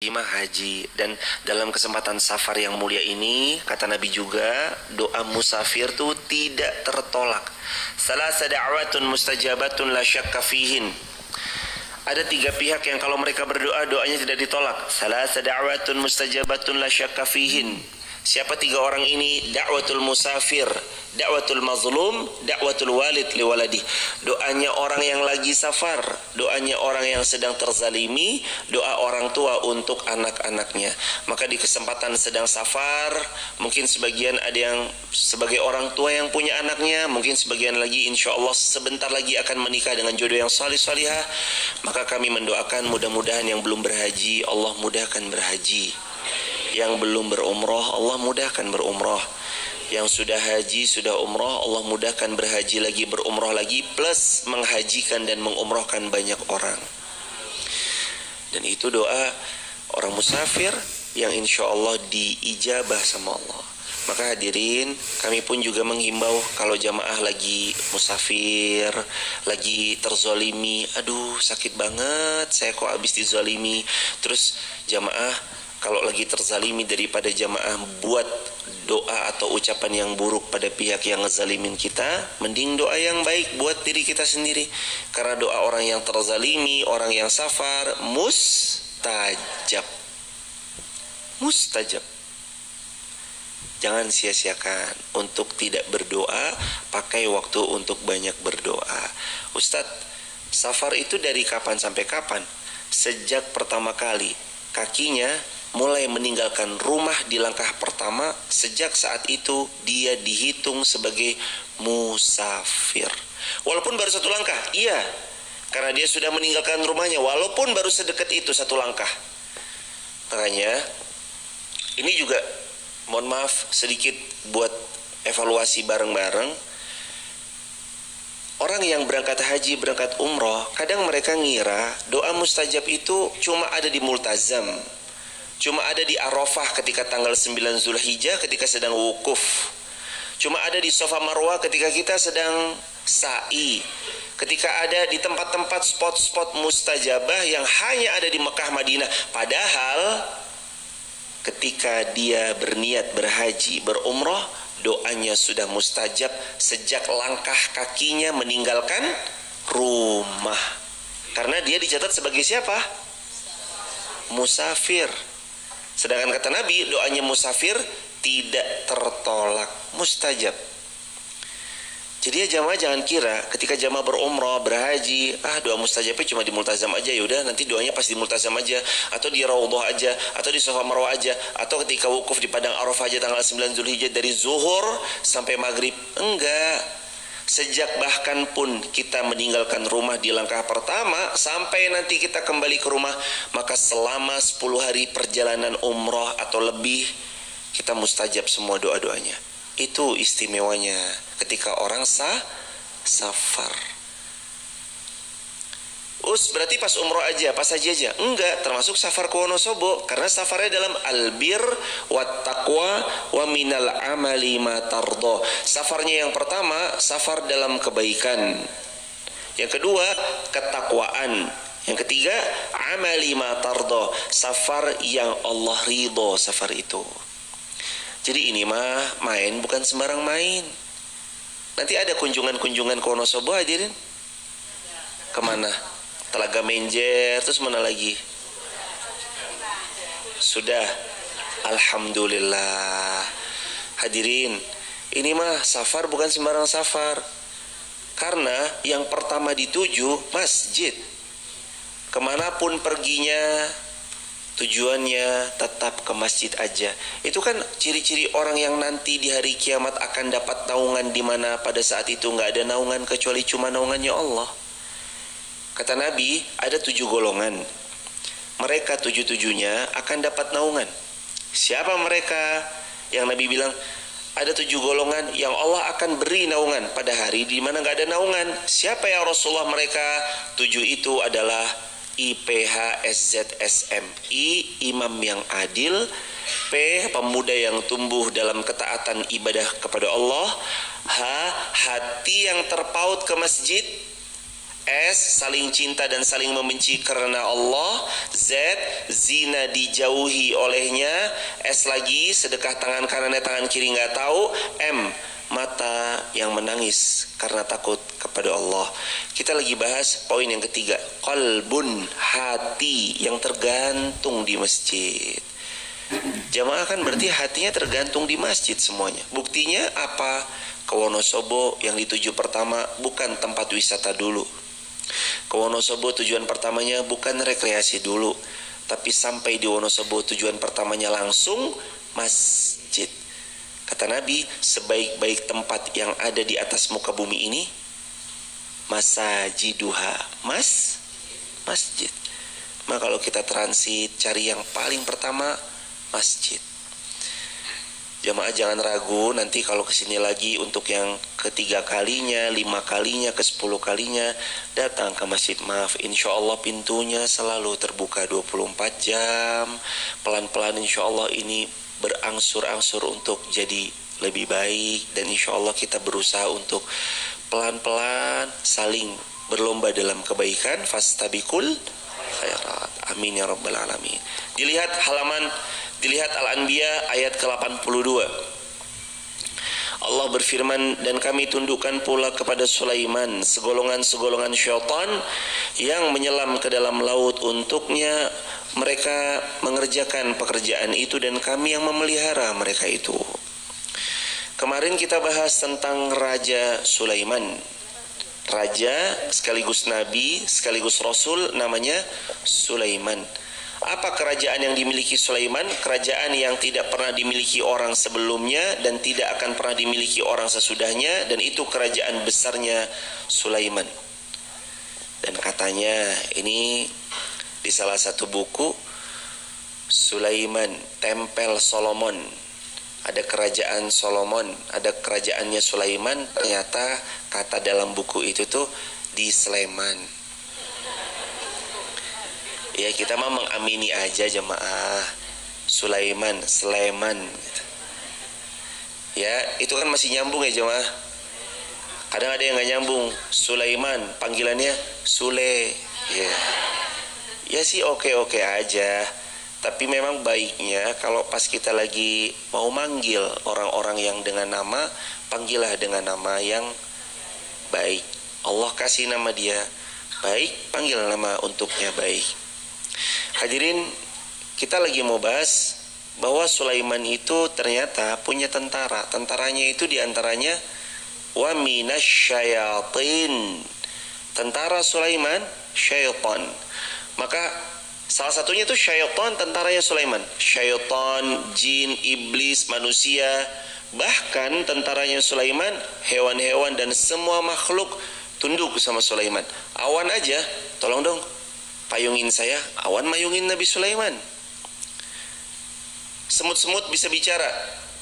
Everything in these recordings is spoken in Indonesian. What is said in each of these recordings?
Jemaah haji. Dan dalam kesempatan safar yang mulia ini, kata Nabi juga, doa musafir itu tidak tertolak. Salasa da'watun mustajabatun la syakka fihin. Ada 3 pihak yang kalau mereka berdoa, doanya tidak ditolak. Salasa da'watun mustajabatun la syakka fihin. Siapa 3 orang ini? Da'watul musafir, da'watul mazlum, da'watul walid liwaladi. Doanya orang yang lagi safar, doanya orang yang sedang terzalimi, doa orang tua untuk anak-anaknya. Maka di kesempatan sedang safar, mungkin sebagian ada yang sebagai orang tua yang punya anaknya, mungkin sebagian lagi insya Allah sebentar lagi akan menikah dengan jodoh yang salih-salihah. Maka kami mendoakan mudah-mudahan yang belum berhaji, Allah mudahkan berhaji. Yang belum berumrah, Allah mudahkan berumrah. Yang sudah haji, sudah umrah, Allah mudahkan berhaji lagi, berumrah lagi, plus menghajikan dan mengumrahkan banyak orang. Dan itu doa orang musafir yang insya Allah diijabah sama Allah. Maka hadirin, kami pun juga menghimbau kalau jamaah lagi musafir, lagi terzolimi, aduh sakit banget, saya kok habis dizolimi. Terus jamaah kalau lagi terzalimi, daripada jamaah buat doa atau ucapan yang buruk pada pihak yang ngezalimin kita, mending doa yang baik buat diri kita sendiri. Karena doa orang yang terzalimi, orang yang safar, mustajab. Mustajab. Jangan sia-siakan untuk tidak berdoa, pakai waktu untuk banyak berdoa. Ustadz, safar itu dari kapan sampai kapan? Sejak pertama kali kakinya mulai meninggalkan rumah di langkah pertama, sejak saat itu dia dihitung sebagai musafir. Walaupun baru 1 langkah, iya, karena dia sudah meninggalkan rumahnya, walaupun baru sedekat itu 1 langkah. Makanya ini juga mohon maaf sedikit buat evaluasi bareng-bareng. Orang yang berangkat haji, berangkat umroh, kadang mereka ngira doa mustajab itu cuma ada di multazam, cuma ada di Arafah ketika tanggal 9 Zulhijjah ketika sedang wukuf, cuma ada di Safa Marwah ketika kita sedang sa'i, ketika ada di tempat-tempat spot-spot mustajabah yang hanya ada di Mekah Madinah. Padahal ketika dia berniat berhaji, berumrah, doanya sudah mustajab sejak langkah kakinya meninggalkan rumah. Karena dia dicatat sebagai siapa? Musafir. Sedangkan kata Nabi, doanya musafir tidak tertolak, mustajab. Jadi ya jamaah jangan kira ketika jamaah berumrah, berhaji, doa mustajabnya cuma di multazam aja, yaudah nanti doanya pas di multazam aja, atau di Raudhah aja, atau di Safa Marwah aja, atau ketika wukuf di Padang Arafah aja tanggal 9 Zulhijjah dari zuhur sampai maghrib. Enggak. Sejak bahkan pun kita meninggalkan rumah di langkah pertama sampai nanti kita kembali ke rumah, maka selama 10 hari perjalanan umrah atau lebih, kita mustajab semua doa-doanya. Itu istimewanya ketika orang safar. Berarti pas umroh aja, pas haji aja? Enggak, termasuk safar ke Wonosobo, karena safarnya dalam albir wat taqwa wa minal amali ma tardo. Safarnya yang pertama, safar dalam kebaikan. Yang kedua, ketakwaan. Yang ketiga, amali ma tardo, safar yang Allah ridho safar itu. Jadi ini mah main bukan sembarang main. Nanti ada kunjungan-kunjungan ke Wonosobo hadirin. Kemana? Telaga Menjer, terus mana lagi? Sudah. Alhamdulillah. Hadirin, ini mah safar bukan sembarang safar. Karena yang pertama dituju masjid. Kemanapun perginya, tujuannya tetap ke masjid aja. Itu kan ciri-ciri orang yang nanti di hari kiamat akan dapat naungan, di mana pada saat itu nggak ada naungan kecuali cuma naungannya Allah. Kata Nabi, ada 7 golongan. Mereka 7-7-nya akan dapat naungan. Siapa mereka? Yang Nabi bilang, ada 7 golongan yang Allah akan beri naungan pada hari di mana nggak ada naungan. Siapa ya Rasulullah mereka? 7 itu adalah IPHSZSM. I, imam yang adil. P, pemuda yang tumbuh dalam ketaatan ibadah kepada Allah. H, hati yang terpaut ke masjid. S. Saling cinta dan saling membenci karena Allah. Z. Zina dijauhi olehnya. S lagi, sedekah tangan kanannya tangan kiri nggak tahu. M. Mata yang menangis karena takut kepada Allah. Kita lagi bahas poin yang ketiga, qalbun, hati yang tergantung di masjid. Jamaah kan berarti hatinya tergantung di masjid semuanya. Buktinya apa? Ke Wonosobo yang dituju pertama bukan tempat wisata dulu. Ke Wonosobo tujuan pertamanya bukan rekreasi dulu, tapi sampai di Wonosobo tujuan pertamanya langsung masjid. Kata Nabi, sebaik-baik tempat yang ada di atas muka bumi ini masajiduha, masjid. Maka kalau kita transit, cari yang paling pertama masjid. Jamaah jangan ragu, nanti kalau kesini lagi untuk yang ketiga kalinya, 5 kalinya, ke 10 kalinya datang ke Masjid Maaf. Insya Allah pintunya selalu terbuka 24 jam. Pelan-pelan insya Allah ini berangsur-angsur untuk jadi lebih baik. Dan insya Allah kita berusaha untuk pelan-pelan saling berlomba dalam kebaikan. Fastabiqul khairat. Amin ya rabbal alamin. Dilihat Al-Anbiya ayat ke-82. Allah berfirman, dan kami tundukkan pula kepada Sulaiman segolongan-segolongan syaitan yang menyelam ke dalam laut untuknya. Mereka mengerjakan pekerjaan itu dan kami yang memelihara mereka itu. Kemarin kita bahas tentang Raja Sulaiman. Raja sekaligus Nabi sekaligus Rasul namanya Sulaiman. Apa kerajaan yang dimiliki Sulaiman? Kerajaan yang tidak pernah dimiliki orang sebelumnya dan tidak akan pernah dimiliki orang sesudahnya, dan itu kerajaan besarnya Sulaiman. Dan katanya ini di salah satu buku, Sulaiman, Tempel Solomon. Ada kerajaan Solomon, ada kerajaannya Sulaiman. Ternyata kata dalam buku itu tuh di Sleman. Ya kita mah mengamini aja jamaah. Sulaiman, Sleman gitu. Ya itu kan masih nyambung ya jamaah. Kadang ada yang gak nyambung. Sulaiman panggilannya Sule. Ya sih oke aja. Tapi memang baiknya kalau pas kita lagi mau manggil orang-orang yang dengan nama, panggillah dengan nama yang baik. Allah kasih nama dia baik, panggil nama untuknya baik. Hadirin, kita lagi mau bahas bahwa Sulaiman itu ternyata punya tentara. Tentaranya itu diantaranya wa minasyayatin. Tentara Sulaiman syaitan. Maka salah satunya itu syaitan, tentaranya Sulaiman. Syaitan, jin, iblis, manusia. Bahkan tentaranya Sulaiman, hewan-hewan dan semua makhluk tunduk sama Sulaiman. Awan aja, tolong dong payungin saya. Awan mayungin Nabi Sulaiman. Semut-semut bisa bicara,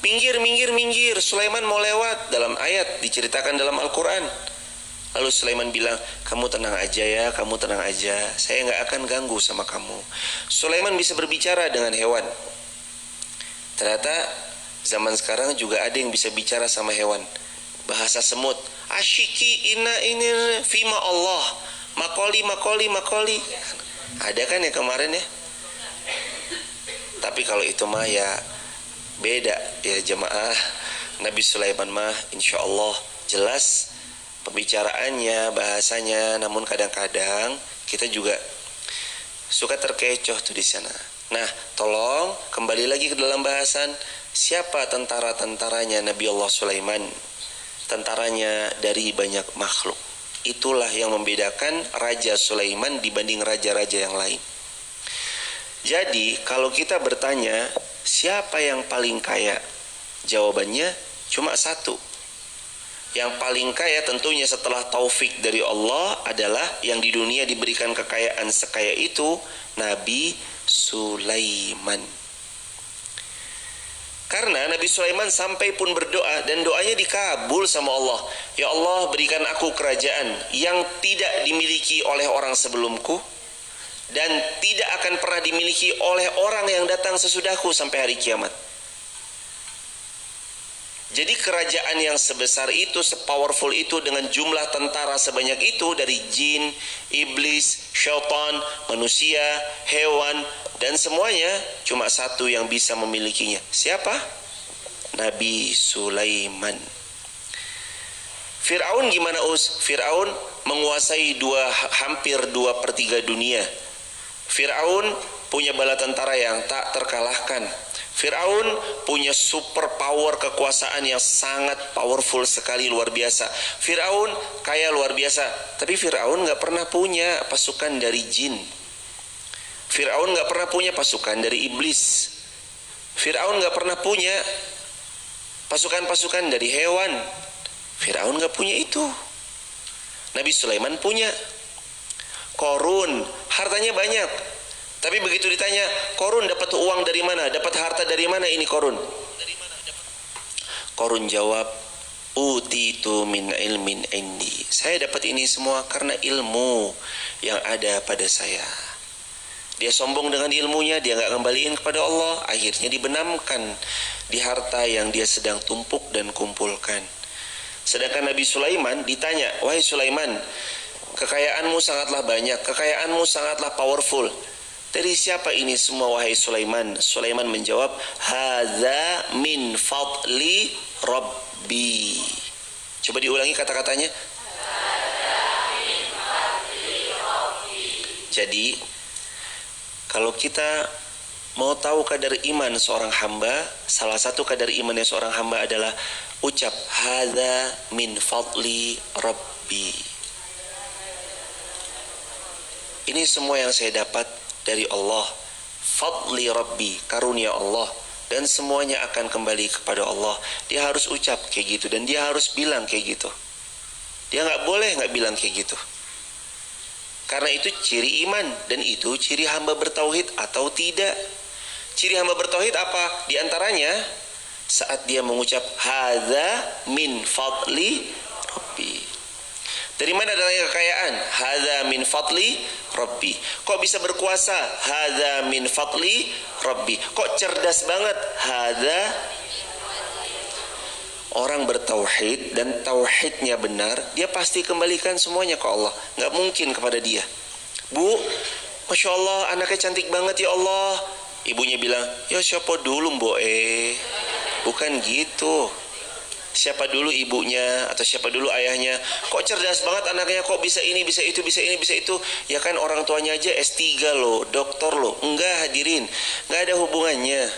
minggir, minggir, minggir, Sulaiman mau lewat. Dalam ayat diceritakan dalam Al-Quran. Lalu Sulaiman bilang, kamu tenang aja ya, kamu tenang aja, saya gak akan ganggu sama kamu. Sulaiman bisa berbicara dengan hewan. Ternyata zaman sekarang juga ada yang bisa bicara sama hewan. Bahasa semut, asyiki ina ini fima Allah, makoli. Ada kan ya kemarin ya. Tapi kalau itu mah ya beda ya jemaah. Nabi Sulaiman mah insya Allah jelas pembicaraannya, bahasanya. Namun kadang-kadang kita juga suka terkecoh tuh di sana. Nah, tolong kembali lagi ke dalam bahasan. Siapa tentara-tentaranya Nabi Allah Sulaiman? Tentaranya dari banyak makhluk. Itulah yang membedakan Raja Sulaiman dibanding raja-raja yang lain. Jadi kalau kita bertanya siapa yang paling kaya, jawabannya cuma satu. Yang paling kaya tentunya setelah taufik dari Allah adalah yang di dunia diberikan kekayaan sekaya itu, Nabi Sulaiman. Karena Nabi Sulaiman sampai pun berdoa dan doanya dikabul sama Allah. Ya Allah, berikan aku kerajaan yang tidak dimiliki oleh orang sebelumku dan tidak akan pernah dimiliki oleh orang yang datang sesudahku sampai hari kiamat. Jadi kerajaan yang sebesar itu, sepowerful itu, dengan jumlah tentara sebanyak itu, dari jin, iblis, syaitan, manusia, hewan, dan semuanya, cuma satu yang bisa memilikinya. Siapa? Nabi Sulaiman. Fir'aun gimana Us? Fir'aun menguasai hampir 2/3 dunia. Fir'aun punya bala tentara yang tak terkalahkan. Fir'aun punya super power kekuasaan yang sangat powerful sekali, luar biasa. Fir'aun kaya luar biasa, tapi Fir'aun gak pernah punya pasukan dari jin. Fir'aun gak pernah punya pasukan dari iblis. Fir'aun gak pernah punya pasukan-pasukan dari hewan. Fir'aun gak punya itu. Nabi Sulaiman punya. Korun hartanya banyak, tapi begitu ditanya, Korun dapat uang dari mana? Dapat harta dari mana ini Korun? Korun jawab, utitu min ilmin indi. Saya dapat ini semua karena ilmu yang ada pada saya. Dia sombong dengan ilmunya, dia nggak kembaliin kepada Allah. Akhirnya dibenamkan di harta yang dia sedang tumpuk dan kumpulkan. Sedangkan Nabi Sulaiman ditanya, wahai Sulaiman, kekayaanmu sangatlah banyak, kekayaanmu sangatlah powerful. Dari siapa ini semua wahai Sulaiman? Sulaiman menjawab, hadza min fadli rabbi. Coba diulangi kata-katanya. Jadi kalau kita mau tahu kadar iman seorang hamba, salah satu kadar imannya seorang hamba adalah ucap hadza min fadli rabbi. Ini semua yang saya dapat dari Allah, fadli rabbi, karunia Allah, dan semuanya akan kembali kepada Allah. Dia harus ucap kayak gitu, dan dia harus bilang kayak gitu. Dia nggak boleh nggak bilang kayak gitu, karena itu ciri iman, dan itu ciri hamba bertauhid atau tidak. Ciri hamba bertauhid apa? Di antaranya saat dia mengucap hadza min fadli rabbi. Dari mana datangnya kekayaan? Hadza min fadli rabbi. Kok bisa berkuasa? Hadza min fadli rabbi. Kok cerdas banget? Hadza. Orang bertauhid dan tauhidnya benar, dia pasti kembalikan semuanya ke Allah. Nggak mungkin kepada dia. Bu, Masya Allah anaknya cantik banget ya Allah. Ibunya bilang, ya siapa dulu mbok Bukan gitu. Siapa dulu ibunya atau siapa dulu ayahnya? Kok cerdas banget anaknya, kok bisa ini, bisa itu, bisa ini, bisa itu. Ya kan orang tuanya aja S3 loh, doktor loh. Enggak hadirin, enggak ada hubungannya.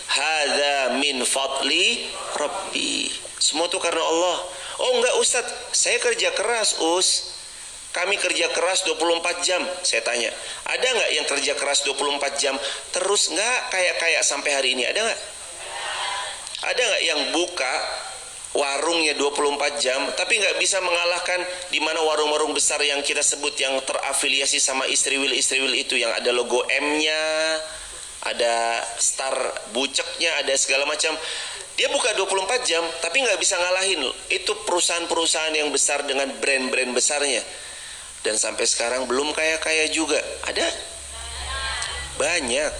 Hadza min fadli rabbi. Semua itu karena Allah. Oh enggak Ustadz, saya kerja keras Us. Kami kerja keras 24 jam. Saya tanya, ada enggak yang kerja keras 24 jam terus enggak kayak sampai hari ini? Ada enggak? Ada enggak yang buka warungnya 24 jam tapi nggak bisa mengalahkan di mana warung-warung besar yang kita sebut yang terafiliasi sama Istriwil itu, yang ada logo M-nya, ada star buceknya, ada segala macam. Dia buka 24 jam tapi nggak bisa ngalahin itu perusahaan-perusahaan yang besar dengan brand-brand besarnya, dan sampai sekarang belum kaya-kaya juga. Ada banyak.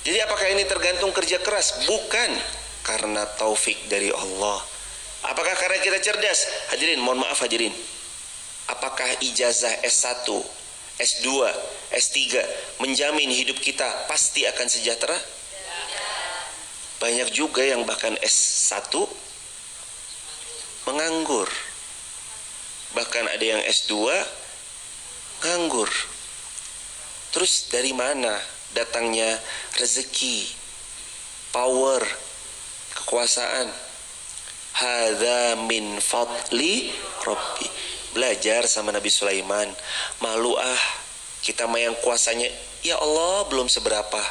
Jadi apakah ini tergantung kerja keras? Bukan. Karena taufik dari Allah. Apakah karena kita cerdas? Hadirin, mohon maaf hadirin. Apakah ijazah S1, S2, S3 menjamin hidup kita pasti akan sejahtera? Banyak juga yang bahkan S1 menganggur. Bahkan ada yang S2 nganggur. Terus dari mana datangnya rezeki, power, kekuasaan? Hadza min fadli rabbi. Belajar sama Nabi Sulaiman. Malu kita mah yang kuasanya ya Allah belum seberapa.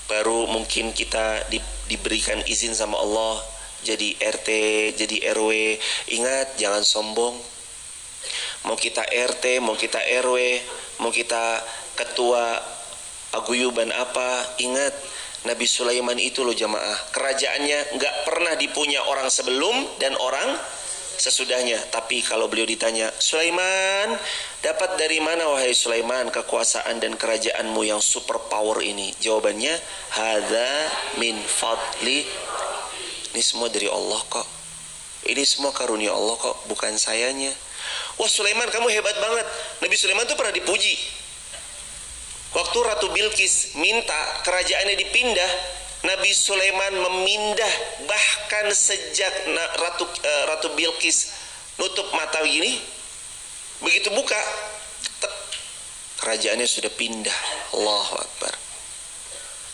Baru mungkin kita diberikan izin sama Allah jadi RT, jadi RW. Ingat, jangan sombong. Mau kita RT, mau kita RW, mau kita ketua paguyuban apa, ingat, Nabi Sulaiman itu loh jamaah, kerajaannya nggak pernah dipunya orang sebelum dan orang sesudahnya. Tapi kalau beliau ditanya, Sulaiman, dapat dari mana wahai Sulaiman kekuasaan dan kerajaanmu yang super power ini? Jawabannya, hadza min fadli. Ini semua dari Allah kok. Ini semua karunia Allah kok, bukan sayanya. Wah Sulaiman kamu hebat banget. Nabi Sulaiman tuh pernah dipuji. Waktu Ratu Bilqis minta kerajaannya dipindah, Nabi Sulaiman memindah. Bahkan sejak Ratu Bilqis nutup mata gini, begitu buka, kerajaannya sudah pindah. Allahu Akbar.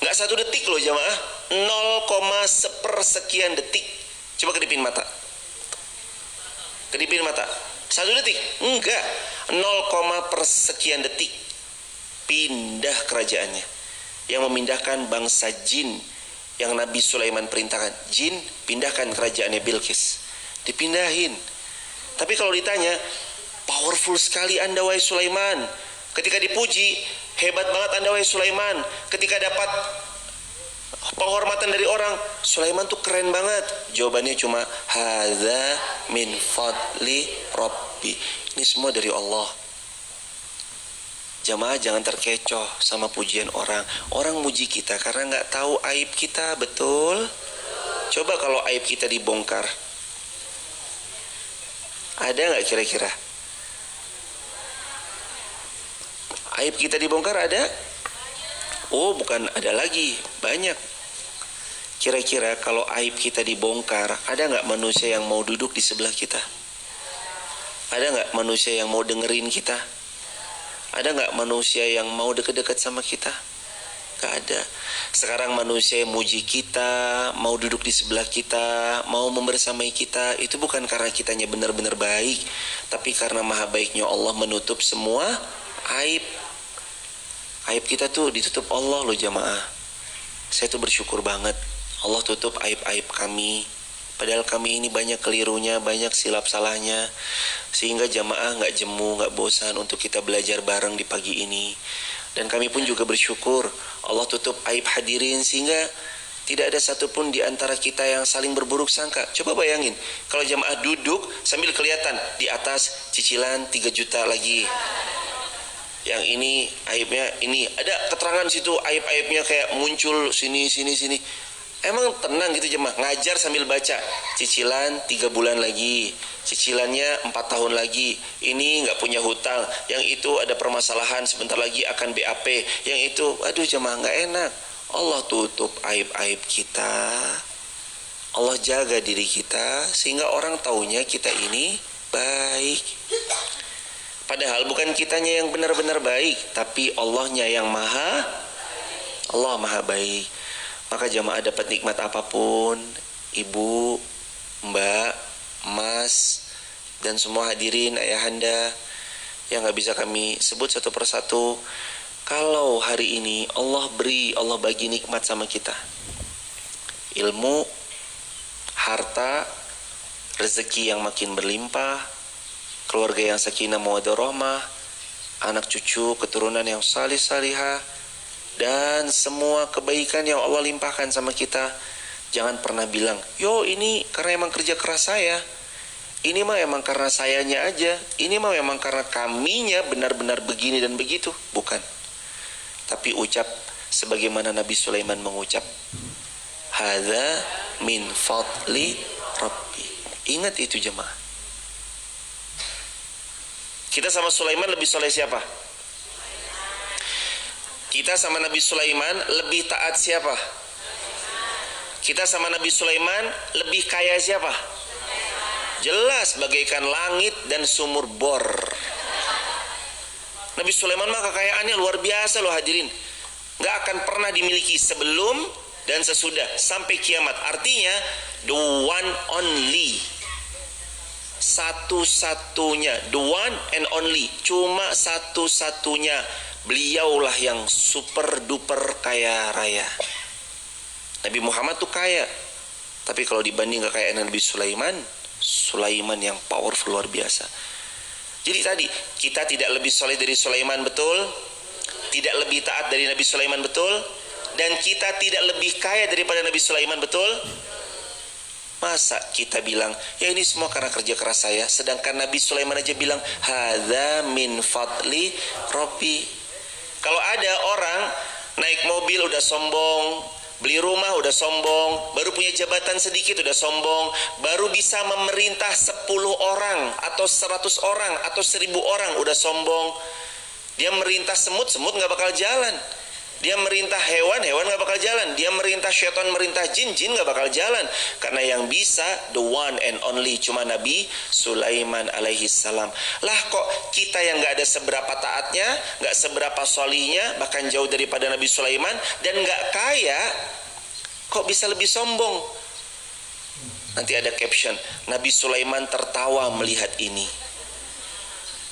Nggak 1 detik loh jamaah, 0,1 detik. Coba kedipin mata. Kedipin mata. 1 detik? Enggak. 0,1 detik. Pindah kerajaannya. Yang memindahkan bangsa jin yang Nabi Sulaiman perintahkan. Jin, pindahkan kerajaannya Bilqis. Dipindahin. Tapi kalau ditanya, powerful sekali Anda wahai Sulaiman. Ketika dipuji, hebat banget Anda wahai Sulaiman. Ketika dapat penghormatan dari orang, Sulaiman tuh keren banget. Jawabannya cuma hadza min fadli rabbi. Ini semua dari Allah. Jamaah jangan terkecoh sama pujian orang. Orang muji kita karena nggak tahu aib kita, betul? Coba kalau aib kita dibongkar, ada nggak kira-kira? Aib kita dibongkar ada? Oh bukan ada lagi, banyak. Kira-kira kalau aib kita dibongkar, ada nggak manusia yang mau duduk di sebelah kita? Ada nggak manusia yang mau dengerin kita? Ada nggak manusia yang mau deket-deket sama kita? Gak ada. Sekarang manusia yang muji kita, mau duduk di sebelah kita, mau membersamai kita, itu bukan karena kitanya benar-benar baik, tapi karena maha baiknya Allah menutup semua aib. Aib kita tuh ditutup Allah loh jamaah. Saya tuh bersyukur banget Allah tutup aib-aib kami. Padahal kami ini banyak kelirunya, banyak silap salahnya. Sehingga jamaah gak jemu, gak bosan untuk kita belajar bareng di pagi ini. Dan kami pun juga bersyukur Allah tutup aib hadirin sehingga tidak ada satupun di antara kita yang saling berburuk sangka. Coba bayangin, kalau jamaah duduk sambil kelihatan di atas cicilan 3 juta lagi. Yang ini aibnya ini, ada keterangan situ aib-aibnya kayak muncul sini. Emang tenang gitu jemaah, ngajar sambil baca cicilan 3 bulan lagi, cicilannya 4 tahun lagi, ini nggak punya hutang, yang itu ada permasalahan sebentar lagi akan BAP, yang itu aduh jemaah nggak enak. Allah tutup aib-aib kita, Allah jaga diri kita sehingga orang taunya kita ini baik. Padahal bukan kitanya yang benar-benar baik, tapi Allahnya yang Allah maha baik. Maka jamaah dapat nikmat apapun, ibu, mbak, mas, dan semua hadirin, ayahanda yang gak bisa kami sebut satu persatu. Kalau hari ini Allah bagi nikmat sama kita, ilmu, harta, rezeki yang makin berlimpah, keluarga yang sakinah mawaddah rahmah, anak cucu, keturunan yang salih salihah, dan semua kebaikan yang Allah limpahkan sama kita. Jangan pernah bilang, yo ini karena emang kerja keras saya, ini mah emang karena sayanya aja, ini mah emang karena kaminya benar-benar begini dan begitu. Bukan. Tapi ucap sebagaimana Nabi Sulaiman mengucap, hadza min fadli rabbi. Ingat itu jemaah. Kita sama Sulaiman lebih soleh siapa? Kita sama Nabi Sulaiman lebih taat siapa? Kita sama Nabi Sulaiman lebih kaya siapa? Jelas bagaikan langit dan sumur bor. Nabi Sulaiman mah kekayaannya luar biasa loh hadirin. Gak akan pernah dimiliki sebelum dan sesudah sampai kiamat. Artinya the one only, satu-satunya, the one and only, cuma satu-satunya. Beliaulah yang super duper kaya raya. Nabi Muhammad tuh kaya, tapi kalau dibanding kekayaan Nabi Sulaiman, Sulaiman yang powerful luar biasa. Jadi tadi kita tidak lebih soleh dari Sulaiman, betul? Tidak lebih taat dari Nabi Sulaiman, betul? Dan kita tidak lebih kaya daripada Nabi Sulaiman, betul? Masa kita bilang, ya ini semua karena kerja keras saya, sedangkan Nabi Sulaiman aja bilang hadza min fadli rabbi. Kalau ada orang naik mobil udah sombong, Beli rumah udah sombong, baru punya jabatan sedikit udah sombong, baru bisa memerintah 10 orang atau 100 orang atau 1000 orang udah sombong. Dia merintah semut, semut nggak bakal jalan. Dia merintah hewan, hewan nggak bakal jalan. Dia merintah syaitan, merintah jin, jin nggak bakal jalan. Karena yang bisa the one and only cuma Nabi Sulaiman alaihi salam. Lah kok kita yang nggak ada seberapa taatnya, nggak seberapa solihnya, bahkan jauh daripada Nabi Sulaiman dan nggak kaya, kok bisa lebih sombong? Nanti ada caption, Nabi Sulaiman tertawa melihat ini.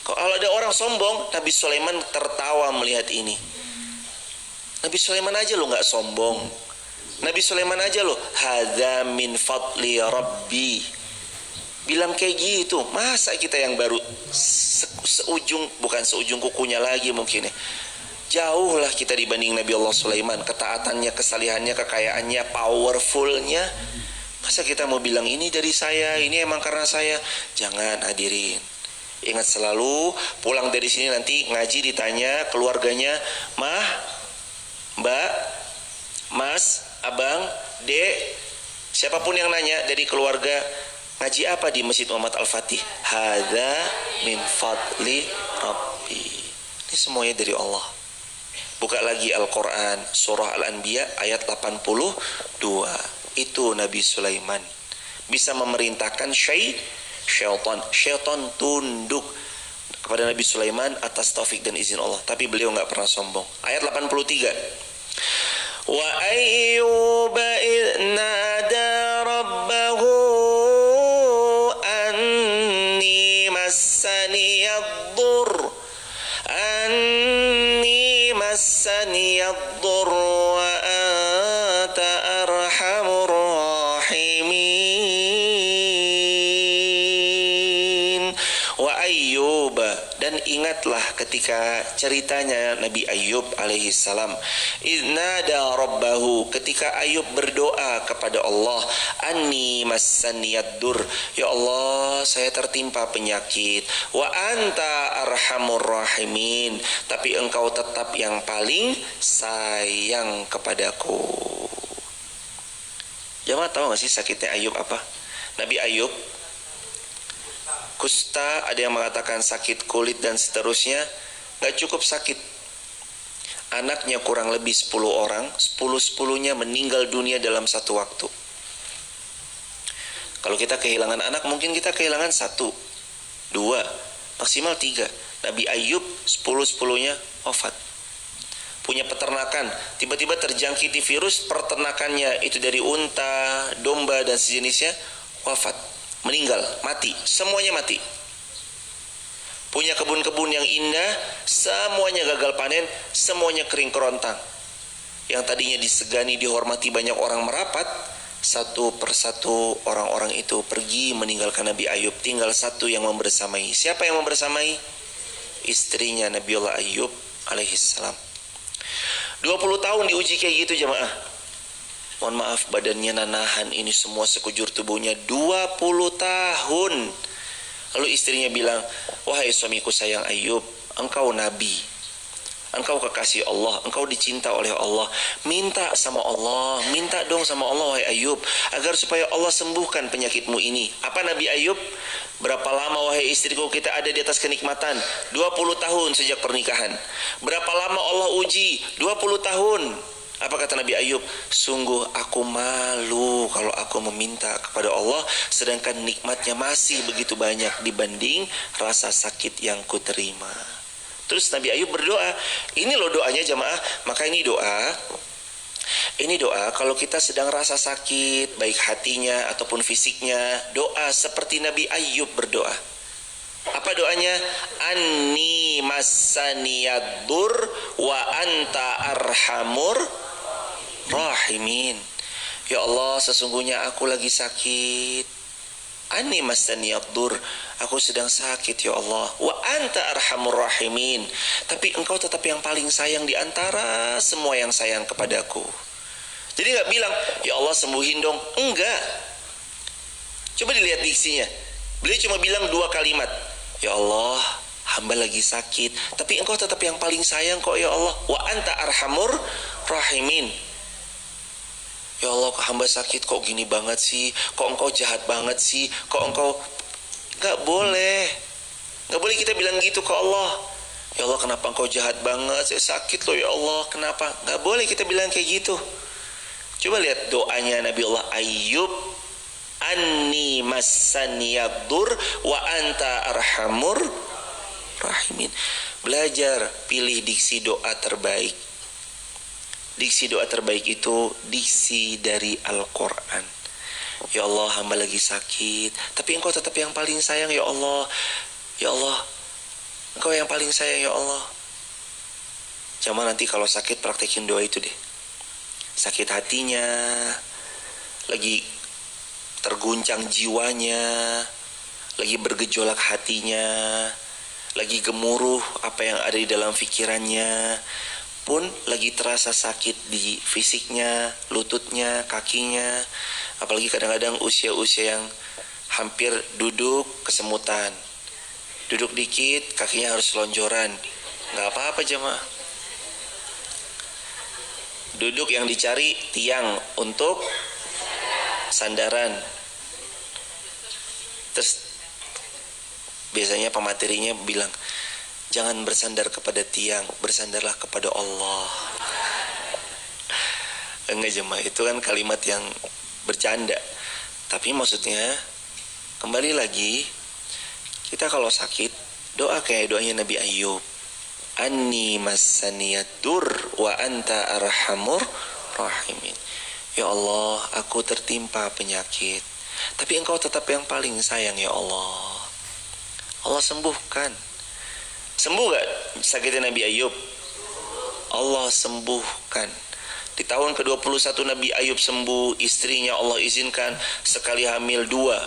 Kalau ada orang sombong, Nabi Sulaiman tertawa melihat ini. Nabi Sulaiman aja lo nggak sombong. Nabi Sulaiman aja lo, hadza min fadli rabbi. Bilang kayak gitu. Masa kita yang baru seujung, bukan seujung kukunya lagi mungkin ya. Jauh lah kita dibanding Nabi Allah Sulaiman. Ketaatannya, kesalihannya, kekayaannya, powerfulnya. Masa kita mau bilang ini dari saya, ini emang karena saya? Jangan, hadirin. Ingat selalu, pulang dari sini nanti ngaji ditanya keluarganya, Mah, Mbak, Mas, Abang, Dek, siapapun yang nanya dari keluarga, ngaji apa di Masjid Muhammad Al-Fatih? Hadza min fadli Rabbi. Ini semuanya dari Allah. Buka lagi Al-Quran, surah Al-Anbiya ayat 82. Itu Nabi Sulaiman bisa memerintahkan syaitan. Syaitan tunduk kepada Nabi Sulaiman atas taufik dan izin Allah. Tapi beliau nggak pernah sombong. Ayat 83. Wa ayyuba idh nada rabbahu anni massani ad-dur wa anta arhamur rahimin. Wa ayyuba, dan ingatlah ketika ceritanya Nabi Ayub alaihi salam. Idnada rabbahu, ketika Ayub berdoa kepada Allah, anni massaniyad-dur, ya Allah saya tertimpa penyakit, wa anta arhamur rahimin, tapi engkau tetap yang paling sayang kepadaku. Jamaah tahu gak sih sakitnya Ayub apa? Nabi Ayub kusta, ada yang mengatakan sakit kulit dan seterusnya. Gak cukup sakit, anaknya kurang lebih 10 orang, 10-10-nya meninggal dunia dalam satu waktu. Kalau kita kehilangan anak, mungkin kita kehilangan 1, 2, maksimal 3. Nabi Ayub 10-10-nya wafat. Punya peternakan, tiba-tiba terjangkiti virus peternakannya, itu dari unta, domba dan sejenisnya, wafat, meninggal, mati, semuanya mati. Punya kebun-kebun yang indah, semuanya gagal panen, semuanya kering kerontang. Yang tadinya disegani, dihormati banyak orang merapat, satu persatu orang-orang itu pergi meninggalkan Nabi Ayub. Tinggal satu yang membersamai. Siapa yang membersamai? Istrinya Nabiullah Ayub alaihissalam. 20 tahun diuji kayak gitu jamaah. Mohon maaf, badannya nanahan ini semua sekujur tubuhnya 20 tahun. Lalu istrinya bilang, wahai suamiku sayang Ayub, engkau nabi, engkau kekasih Allah, engkau dicinta oleh Allah, minta sama Allah, minta dong sama Allah wahai Ayub, agar supaya Allah sembuhkan penyakitmu ini. Apa Nabi Ayub? Berapa lama wahai istriku kita ada di atas kenikmatan? 20 tahun sejak pernikahan. Berapa lama Allah uji? 20 tahun. Apa kata Nabi Ayub? Sungguh aku malu kalau aku meminta kepada Allah sedangkan nikmatnya masih begitu banyak dibanding rasa sakit yang kuterima. Terus Nabi Ayub berdoa. Ini loh doanya jamaah. Maka ini doa kalau kita sedang rasa sakit, baik hatinya ataupun fisiknya, doa seperti Nabi Ayub berdoa. Apa doanya? Anni massaniyad-dur wa anta arhamur rahimin. Ya Allah, sesungguhnya aku lagi sakit. Anni massaniyad-dur, aku sedang sakit ya Allah. Wa anta arhamur rahimin, tapi engkau tetap yang paling sayang di antara semua yang sayang kepadaku. Jadi gak bilang, ya Allah sembuhin dong. Enggak. Coba dilihat diksinya. Beliau cuma bilang 2 kalimat. Ya Allah, hamba lagi sakit, tapi engkau tetap yang paling sayang kok ya Allah. Wa anta arhamur rahimin. Ya Allah, hamba sakit kok gini banget sih, kok engkau jahat banget sih, kok engkau... Gak boleh kita bilang gitu ke Allah. Ya Allah, kenapa engkau jahat banget, saya sakit loh ya Allah, kenapa? Gak boleh kita bilang kayak gitu. Coba lihat doanya Nabi Allah Ayyub, anni massaniyadur wa anta arhamur rahimin. Belajar, pilih diksi doa terbaik. Diksi doa terbaik itu diksi dari Al-Quran. Ya Allah, hamba lagi sakit, tapi engkau tetap yang paling sayang ya Allah. Ya Allah, engkau yang paling sayang ya Allah. Coba nanti kalau sakit praktekin doa itu deh. Sakit hatinya, lagi terguncang jiwanya, lagi bergejolak hatinya, lagi gemuruh apa yang ada di dalam pikirannya, pun lagi terasa sakit di fisiknya, lututnya, kakinya. Apalagi kadang-kadang usia-usia yang hampir duduk kesemutan, duduk dikit kakinya harus lonjoran. Gak apa-apa jemaah. Duduk yang dicari tiang untuk sandaran. Terus biasanya pematerinya bilang, jangan bersandar kepada tiang, bersandarlah kepada Allah. Enggak jemaah, itu kan kalimat yang bercanda. Tapi maksudnya, kembali lagi, kita kalau sakit, doa kayak doanya Nabi Ayyub. Anni massaniyadur wa anta arhamur rahimin. Ya Allah, aku tertimpa penyakit, tapi engkau tetap yang paling sayang ya Allah. Allah sembuhkan. Sembuh gak sakitnya Nabi Ayyub? Allah sembuhkan. Di tahun ke-21 Nabi Ayyub sembuh, istrinya Allah izinkan sekali hamil dua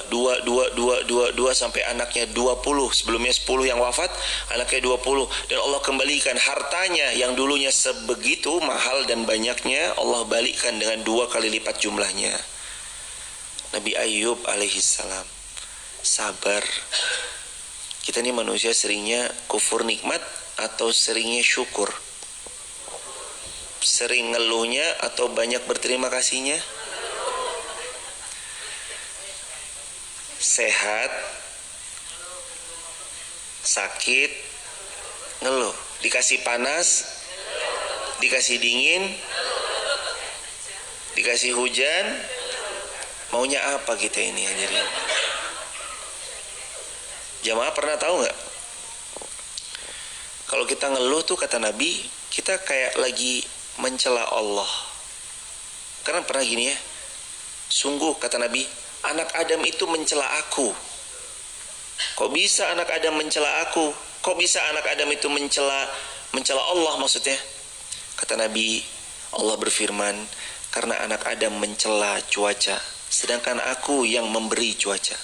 sampai anaknya 20. Sebelumnya 10 yang wafat, anaknya 20. Dan Allah kembalikan hartanya yang dulunya sebegitu mahal dan banyaknya, Allah balikkan dengan 2 kali lipat jumlahnya. Nabi Ayyub alaihissalam sabar. Kita ini manusia seringnya kufur nikmat atau seringnya syukur? Sering ngeluhnya atau banyak berterima kasihnya? Sehat, sakit, ngeluh. Dikasih panas, dikasih dingin, dikasih hujan, maunya apa kita ini hadirin? Jamaah pernah tahu nggak? Kalau kita ngeluh tuh kata Nabi, kita kayak lagi mencela Allah. Karena pernah gini ya, sungguh kata Nabi, anak Adam itu mencela aku. Kok bisa anak Adam mencela aku? Kok bisa anak Adam itu mencela Allah maksudnya? Kata Nabi, Allah berfirman, karena anak Adam mencela cuaca, sedangkan aku yang memberi cuaca.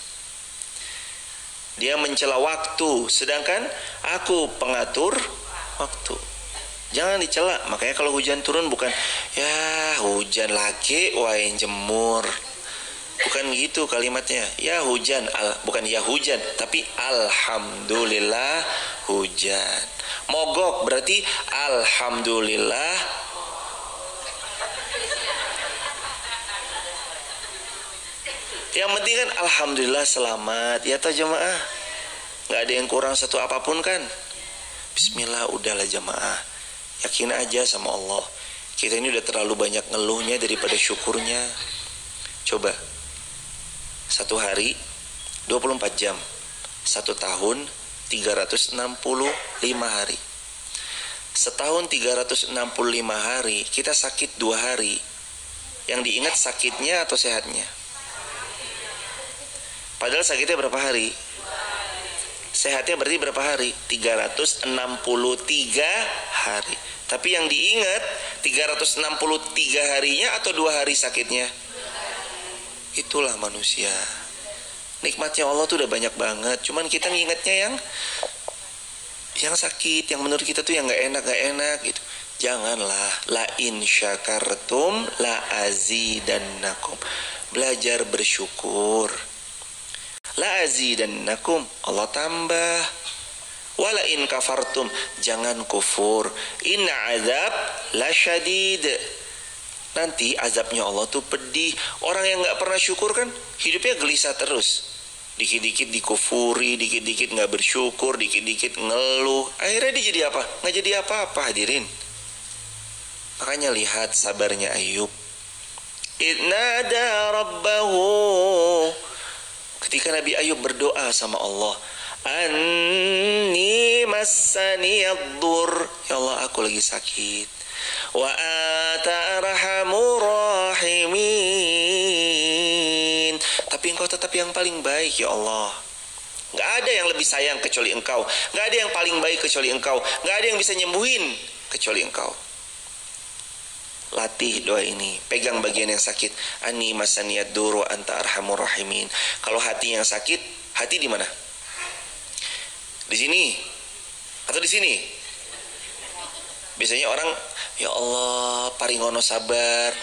Dia mencela waktu, sedangkan aku pengatur waktu. Jangan dicela. Makanya kalau hujan turun bukan ya hujan lagi, wah jemur. Bukan gitu kalimatnya. Ya hujan, bukan ya hujan, tapi alhamdulillah hujan. Mogok berarti alhamdulillah. Yang penting kan alhamdulillah selamat. Ya toh jemaah, nggak ada yang kurang satu apapun kan. Bismillah, udahlah jemaah. Yakin aja sama Allah. Kita ini udah terlalu banyak ngeluhnya daripada syukurnya. Coba, satu hari 24 jam, 1 tahun 365 hari. Setahun 365 hari, kita sakit 2 hari. Yang diingat sakitnya atau sehatnya? Padahal sakitnya berapa hari? Sehatnya berarti berapa hari? 363 hari. Tapi yang diingat 363 harinya atau 2 hari sakitnya? Itulah manusia. Nikmatnya Allah tuh udah banyak banget. Cuman kita ngingetnya yang sakit, yang menurut kita tuh yang gak enak gitu. Janganlah. La in syakartum la azidannakum. Belajar bersyukur. La azidannakum, Allah tambah. Wala in kafartum, jangan kufur. Inna azab la syadid. Nanti azabnya Allah tuh pedih. Orang yang nggak pernah syukur kan hidupnya gelisah terus. Dikit-dikit dikufuri, dikit-dikit nggak bersyukur, dikit-dikit ngeluh. Akhirnya dia jadi apa? Nggak jadi apa-apa, hadirin. Makanya lihat sabarnya Ayub. Idnada rabbahu. Ketika Nabi Ayub berdoa sama Allah, Anni massaniyad-dur. Ya Allah, aku lagi sakit. Wa anta arhamur rahimin. Tapi engkau tetap yang paling baik ya Allah. Gak ada yang lebih sayang kecuali engkau. Gak ada yang paling baik kecuali engkau. Gak ada yang bisa nyembuhin kecuali engkau. Latih doa ini. Pegang bagian yang sakit. Anni massaniyad-dur wa anta arhamur rahimin. Kalau hati yang sakit, hati di mana? Di sini atau di sini? Biasanya orang, ya Allah paringono sabar.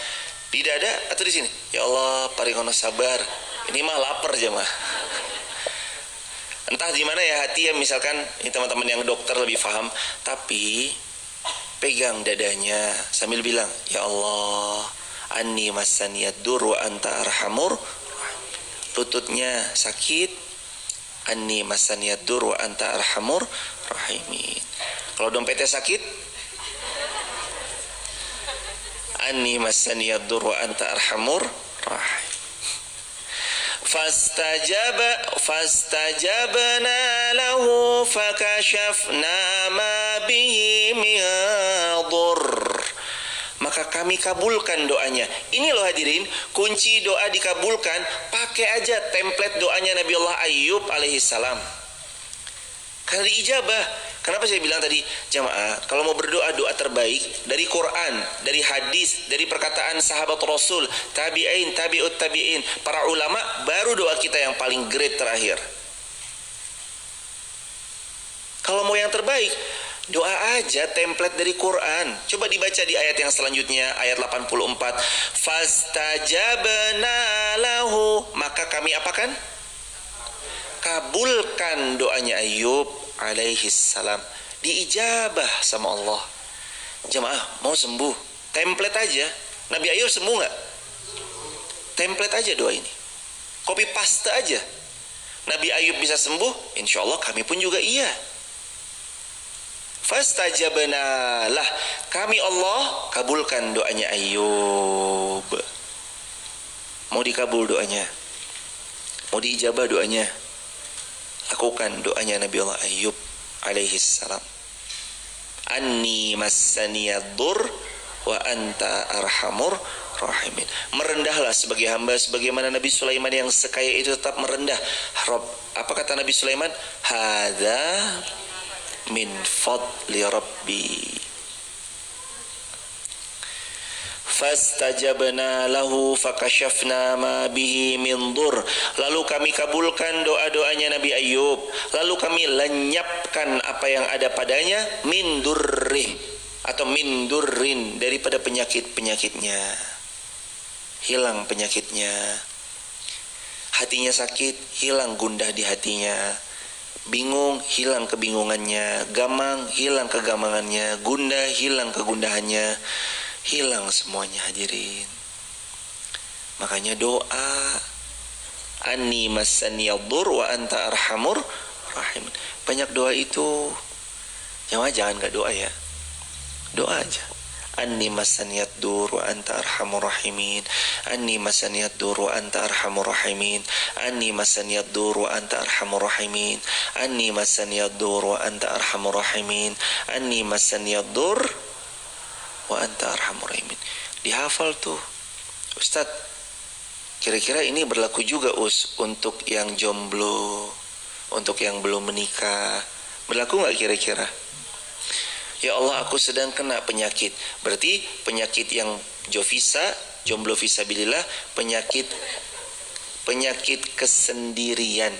Di dada atau di sini? Ya Allah paringono sabar. Ini mah lapar jemaah. Entah di mana ya hati ya, misalkan ini teman-teman yang dokter lebih paham. Tapi pegang dadanya sambil bilang, ya Allah, Anni massaniyad-dur wa anta arhamur. Lututnya sakit, Anni massaniyad-dur wa anta arhamur rahimin. Kalau dompetnya sakit, Anni massaniyad-dur wa anta arhamur rahim. Fastajabna lahu fakashafna ma bihi min dhurr. Maka kami kabulkan doanya. Ini loh hadirin, kunci doa dikabulkan, pakai aja template doanya Nabi Allah Ayub alaihissalam. Karena diijabah. Kenapa saya bilang tadi, jamaah, kalau mau berdoa, doa terbaik dari Quran, dari hadis, dari perkataan sahabat Rasul, tabi'in, tabi'ut tabi'in, para ulama, baru doa kita yang paling great terakhir. Kalau mau yang terbaik, doa aja template dari Quran. Coba dibaca di ayat yang selanjutnya, ayat 84. Fastajabna lahu, maka kami apakan? Kabulkan doanya Ayub alaihi salam, diijabah sama Allah. Jemaah mau sembuh, template aja. Nabi Ayub sembuh nggak? Template aja doa ini, copy paste aja. Nabi Ayub bisa sembuh, insya Allah kami pun juga iya. Fastajabna lah, kami Allah kabulkan doanya Ayub. Mau dikabul doanya, mau diijabah doanya, lakukan doanya Nabi Allah Ayub alaihi salam. Anni massaniyad-dur wa anta arhamur rahimin. Merendahlah sebagai hamba sebagaimana Nabi Sulaiman yang sekaya itu tetap merendah. Rob, apa kata Nabi Sulaiman? Hadza min fadli rabbi. Fastajabna lahu fakashafna ma bihi min dhur. Lalu kami kabulkan doa-doanya Nabi Ayub. Lalu kami lenyapkan apa yang ada padanya min durrih atau min durrin, daripada penyakit-penyakitnya. Hilang penyakitnya. Hatinya sakit, hilang gundah di hatinya. Bingung, hilang kebingungannya. Gamang, hilang kegamangannya. Gundah, hilang kegundahannya. Hilang semuanya hadirin. Makanya doa, Anni massaniyad-dur wa anta arhamur rahim. Banyak doa itu. Jangan gak doa ya. Doa aja. Anni massaniyad-dur wa anta arhamur rahimin. Anni massaniyad-dur wa anta arhamur rahimin. Anni massaniyad-dur wa anta arhamur rahimin. Anni massaniyad-dur wa anta arhamur rahimin. Anni massaniyad-dur wa anta arhamur rahimin. Dihafal tuh Ustadz. Kira-kira ini berlaku juga untuk yang jomblo, untuk yang belum menikah. Berlaku gak kira-kira? Ya Allah, aku sedang kena penyakit. Berarti penyakit yang jovisa, jomblo visabilillah, penyakit kesendirian.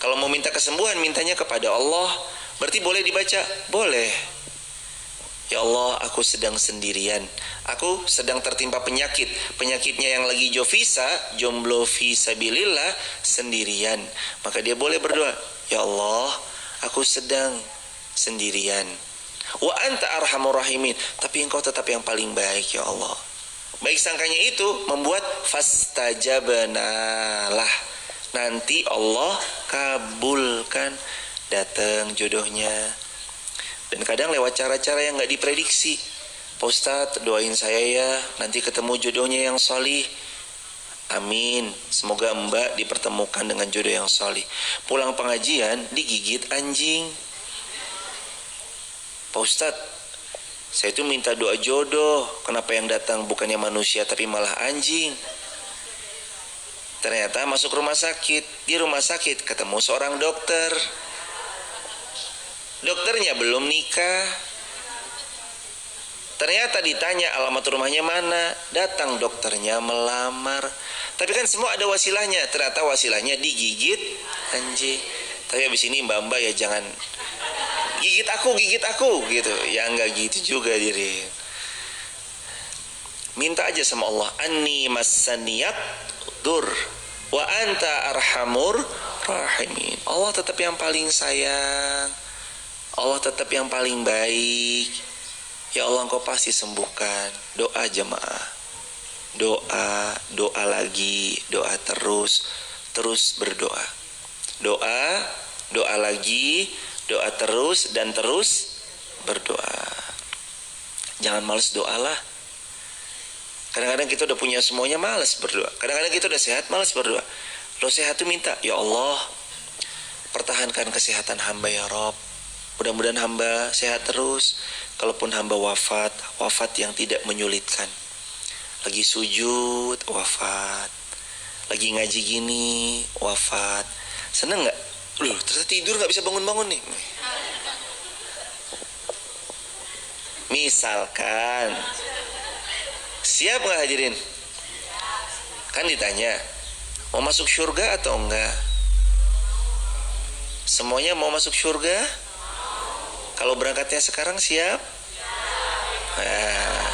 Kalau mau minta kesembuhan, mintanya kepada Allah. Berarti boleh dibaca? Boleh. Ya Allah, aku sedang sendirian. Aku sedang tertimpa penyakit. Penyakitnya yang lagi jovisa, jomblo visabilillah, sendirian. Maka dia boleh berdoa, ya Allah, aku sedang sendirian. Wa anta arhamur rahimin, tapi engkau tetap yang paling baik ya Allah. Baik sangkanya itu membuat fastajabnalah, nanti Allah kabulkan, datang jodohnya. Dan kadang lewat cara-cara yang gak diprediksi. Pak Ustadz, doain saya ya, nanti ketemu jodohnya yang solih. Amin, semoga mbak dipertemukan dengan jodoh yang solih. Pulang pengajian digigit anjing. Pak Ustadz, saya itu minta doa jodoh, kenapa yang datang bukannya manusia tapi malah anjing? Ternyata masuk rumah sakit. Di rumah sakit ketemu seorang dokter. Dokternya belum nikah. Ternyata ditanya alamat rumahnya mana, datang dokternya melamar. Tapi kan semua ada wasilahnya. Ternyata wasilahnya digigit anjing. Tapi habis ini mbak-mbak ya jangan gigit aku gitu. Ya enggak gitu juga diri. Minta aja sama Allah, anni massaniyat dur wa anta arhamur rahimin. Allah tetap yang paling sayang. Allah tetap yang paling baik. Ya Allah, engkau pasti sembuhkan. Doa jemaah. Doa lagi, doa terus berdoa. Doa lagi, doa terus dan terus berdoa. Jangan males doa lah. Kadang-kadang kita udah punya semuanya, malas berdoa. Kadang-kadang kita udah sehat, malas berdoa. Lo sehat tuh minta, ya Allah, pertahankan kesehatan hamba ya Rob. Mudah-mudahan hamba sehat terus. Kalaupun hamba wafat yang tidak menyulitkan. Lagi sujud, wafat. Lagi ngaji gini, wafat. Seneng gak? Loh, ternyata tidur gak bisa bangun-bangun nih. Misalkan, siap gak hadirin? Kan ditanya, mau masuk surga atau enggak? Semuanya mau masuk surga? Kalau berangkatnya sekarang siap? Nah,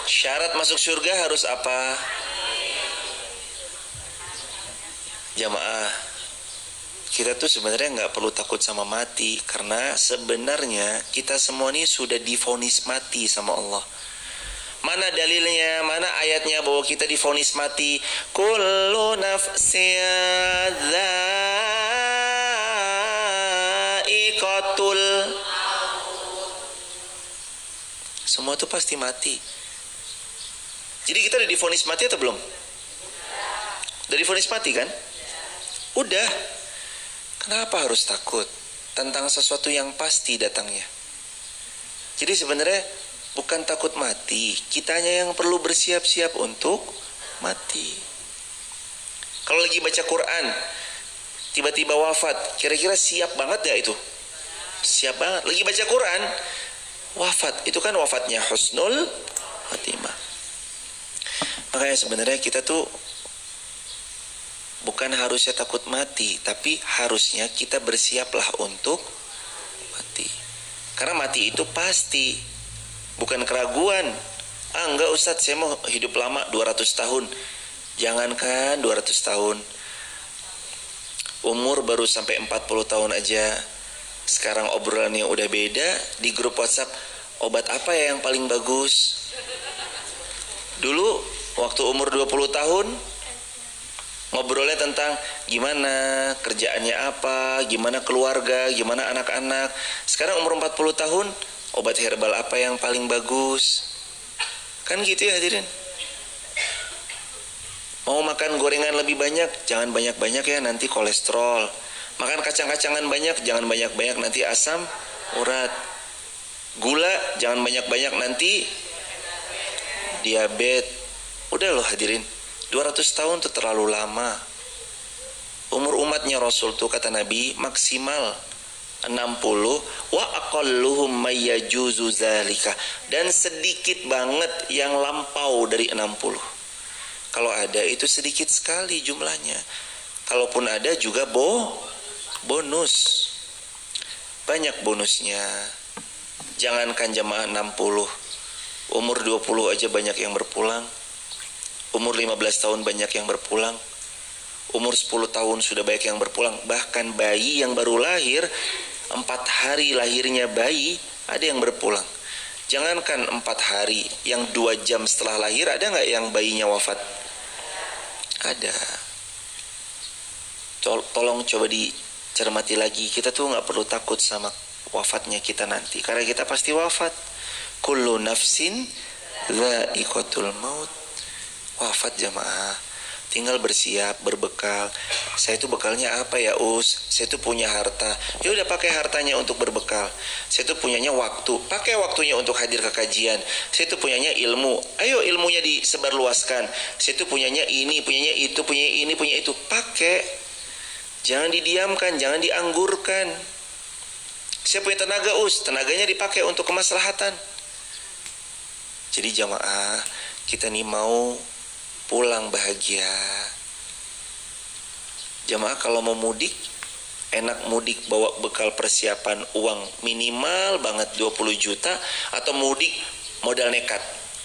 syarat masuk surga harus apa? Jamaah, kita tuh sebenarnya nggak perlu takut sama mati, karena sebenarnya kita semua ini sudah divonis mati sama Allah. Mana dalilnya, mana ayatnya bahwa kita divonis mati? Kullu nafsin dha'iqatul. Semua itu pasti mati. Jadi kita udah divonis mati atau belum? Udah divonis mati kan? Udah. Kenapa harus takut tentang sesuatu yang pasti datangnya? Jadi sebenarnya bukan takut mati, kitanya yang perlu bersiap-siap untuk mati. Kalau lagi baca Quran, tiba-tiba wafat, kira-kira siap banget gak itu? Siap banget. Lagi baca Quran, wafat, itu kan wafatnya husnul khatimah. Makanya sebenarnya kita tuh bukan harusnya takut mati, tapi harusnya kita bersiaplah untuk mati. Karena mati itu pasti, bukan keraguan. Enggak Ustadz, saya mau hidup lama 200 tahun. Jangankan 200 tahun, umur baru sampai 40 tahun aja. Sekarang obrolannya udah beda. Di grup WhatsApp, obat apa ya yang paling bagus? Dulu waktu umur 20 tahun ngobrolnya tentang gimana kerjaannya apa, gimana keluarga, gimana anak-anak. Sekarang umur 40 tahun, obat herbal apa yang paling bagus? Kan gitu ya hadirin. Mau makan gorengan lebih banyak, jangan banyak-banyak ya, nanti kolesterol. Makan kacang-kacangan banyak, jangan banyak-banyak, nanti asam urat. Gula, jangan banyak-banyak, nanti diabetes. Udah loh hadirin, 200 tahun itu terlalu lama. Umur umatnya Rasul tuh kata Nabi maksimal 60, wa aqalluhum mayyajuzu zalika, dan sedikit banget yang lampau dari 60. Kalau ada itu sedikit sekali jumlahnya. Kalaupun ada juga bonus. Banyak bonusnya. Jangankan jamaah 60, umur 20 aja banyak yang berpulang. Umur 15 tahun banyak yang berpulang. Umur 10 tahun sudah banyak yang berpulang. Bahkan bayi yang baru lahir 4 hari lahirnya bayi, ada yang berpulang. Jangankan 4 hari, yang 2 jam setelah lahir, ada nggak yang bayinya wafat? Ada. Tolong coba dicermati lagi. Kita tuh nggak perlu takut sama wafatnya kita nanti, karena kita pasti wafat. Kullu nafsin dha'iqatul maut. Wafat jamaah. Tinggal bersiap, berbekal. Saya itu bekalnya apa ya Us? Saya itu punya harta. Ya udah pakai hartanya untuk berbekal. Saya itu punyanya waktu. Pakai waktunya untuk hadir ke kajian. Saya itu punyanya ilmu. Ayo ilmunya disebarluaskan. Saya itu punyanya ini, punyanya itu, punya ini, punya itu. Pakai. Jangan didiamkan, jangan dianggurkan. Saya punya tenaga Us, tenaganya dipakai untuk kemaslahatan. Jadi jamaah, kita nih mau pulang bahagia. Jamaah kalau mau mudik, enak mudik bawa bekal persiapan uang minimal banget 20 juta, atau mudik modal nekat,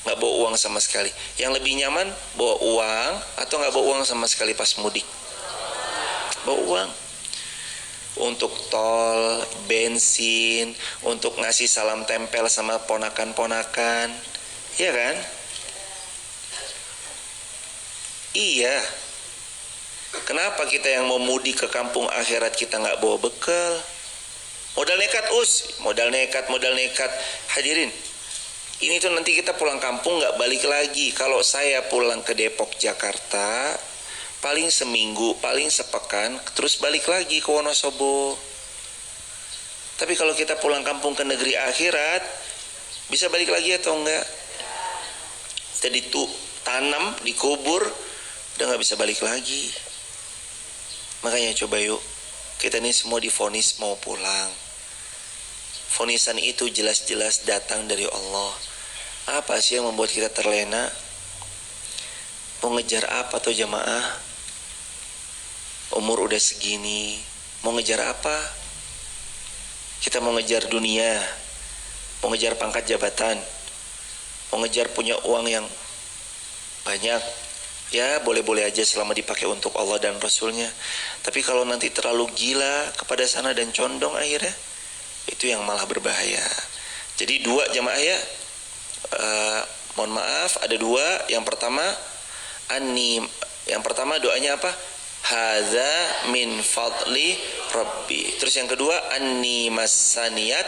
nggak bawa uang sama sekali. Yang lebih nyaman bawa uang atau nggak bawa uang sama sekali pas mudik? Bawa uang. Untuk tol, bensin, untuk ngasih salam tempel sama ponakan-ponakan, iya kan? Iya. Kenapa kita yang mau mudik ke kampung akhirat kita nggak bawa bekal? Modal nekat Us, modal nekat. Hadirin, ini tuh nanti kita pulang kampung nggak balik lagi. Kalau saya pulang ke Depok, Jakarta, paling seminggu, paling sepekan, terus balik lagi ke Wonosobo. Tapi kalau kita pulang kampung ke negeri akhirat, bisa balik lagi atau enggak? Jadi tuh tanam, dikubur, udah nggak bisa balik lagi. Makanya coba yuk, kita ini semua divonis mau pulang. Vonisan itu jelas-jelas datang dari Allah. Apa sih yang membuat kita terlena? Mau ngejar apa tuh jamaah? Umur udah segini, mau ngejar apa? Kita mau ngejar dunia, mau ngejar pangkat jabatan, mau ngejar punya uang yang banyak. Ya boleh-boleh aja selama dipakai untuk Allah dan Rasulnya. Tapi kalau nanti terlalu gila kepada sana dan condong akhirnya, itu yang malah berbahaya. Jadi 2 jamaah ya, mohon maaf ada 2. Yang pertama doanya apa? Hadza min fadli Rabbi. Terus yang kedua, anni massaniyat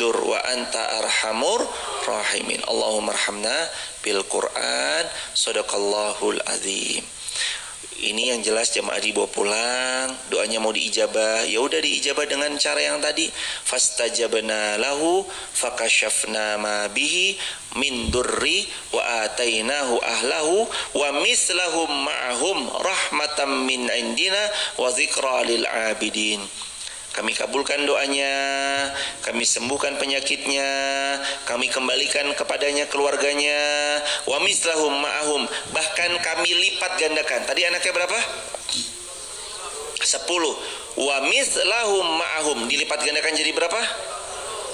dur wa anta arhamur rahimin. Allahumma arhamna bil Quran, sadaqallahul azim. Ini yang jelas jamaah dibawa pulang, doanya mau diijabah, ya udah diijabah dengan cara yang tadi. Fastajabna lahu fakashafna ma bihi min durri wa atainahu ahlahu wa mislahum ma'ahum rahmatan min indina wa dzikra lil abidin. Kami kabulkan doanya, kami sembuhkan penyakitnya, kami kembalikan kepadanya keluarganya, wa mislahum ma'ahum, bahkan kami lipat gandakan. Tadi anaknya berapa? 10. Wa mislahum ma'ahum, dilipat gandakan jadi berapa?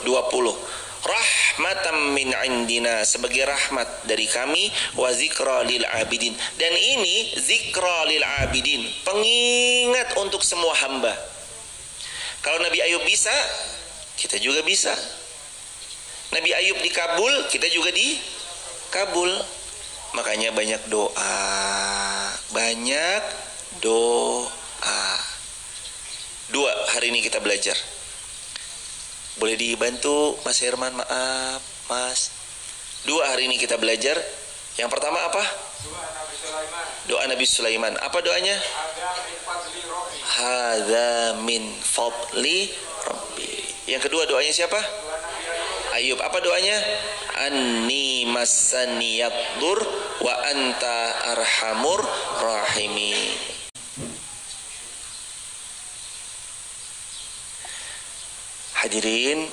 20. Rahmatan min indina, sebagai rahmat dari kami, wa zikra lil abidin. Dan ini zikra lil abidin, pengingat untuk semua hamba. Kalau Nabi Ayub bisa, kita juga bisa. Nabi Ayub dikabul, kita juga dikabul. Makanya banyak doa. Banyak doa. 2 hari ini kita belajar. Boleh dibantu Mas Herman, maaf Mas. 2 hari ini kita belajar. Yang pertama apa? Doa Nabi Sulaiman. Apa doanya? Hadza min fadli Rabbi. Yang kedua doanya siapa? Ayub. Apa doanya? Anni massaniyad dur wa anta arhamur rahimi. Hadirin,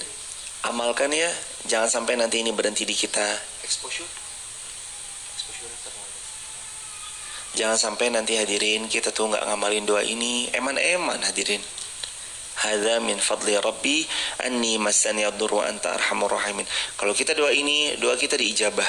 amalkan ya. Jangan sampai nanti ini berhenti di kita. Exposure. Jangan sampai nanti hadirin kita tuh nggak ngamalin doa ini, eman-eman hadirin. hadza min fadli rabbi anni massani ad-durru wa anta arhamur rahimin. Kalau kita doa ini, doa kita diijabah.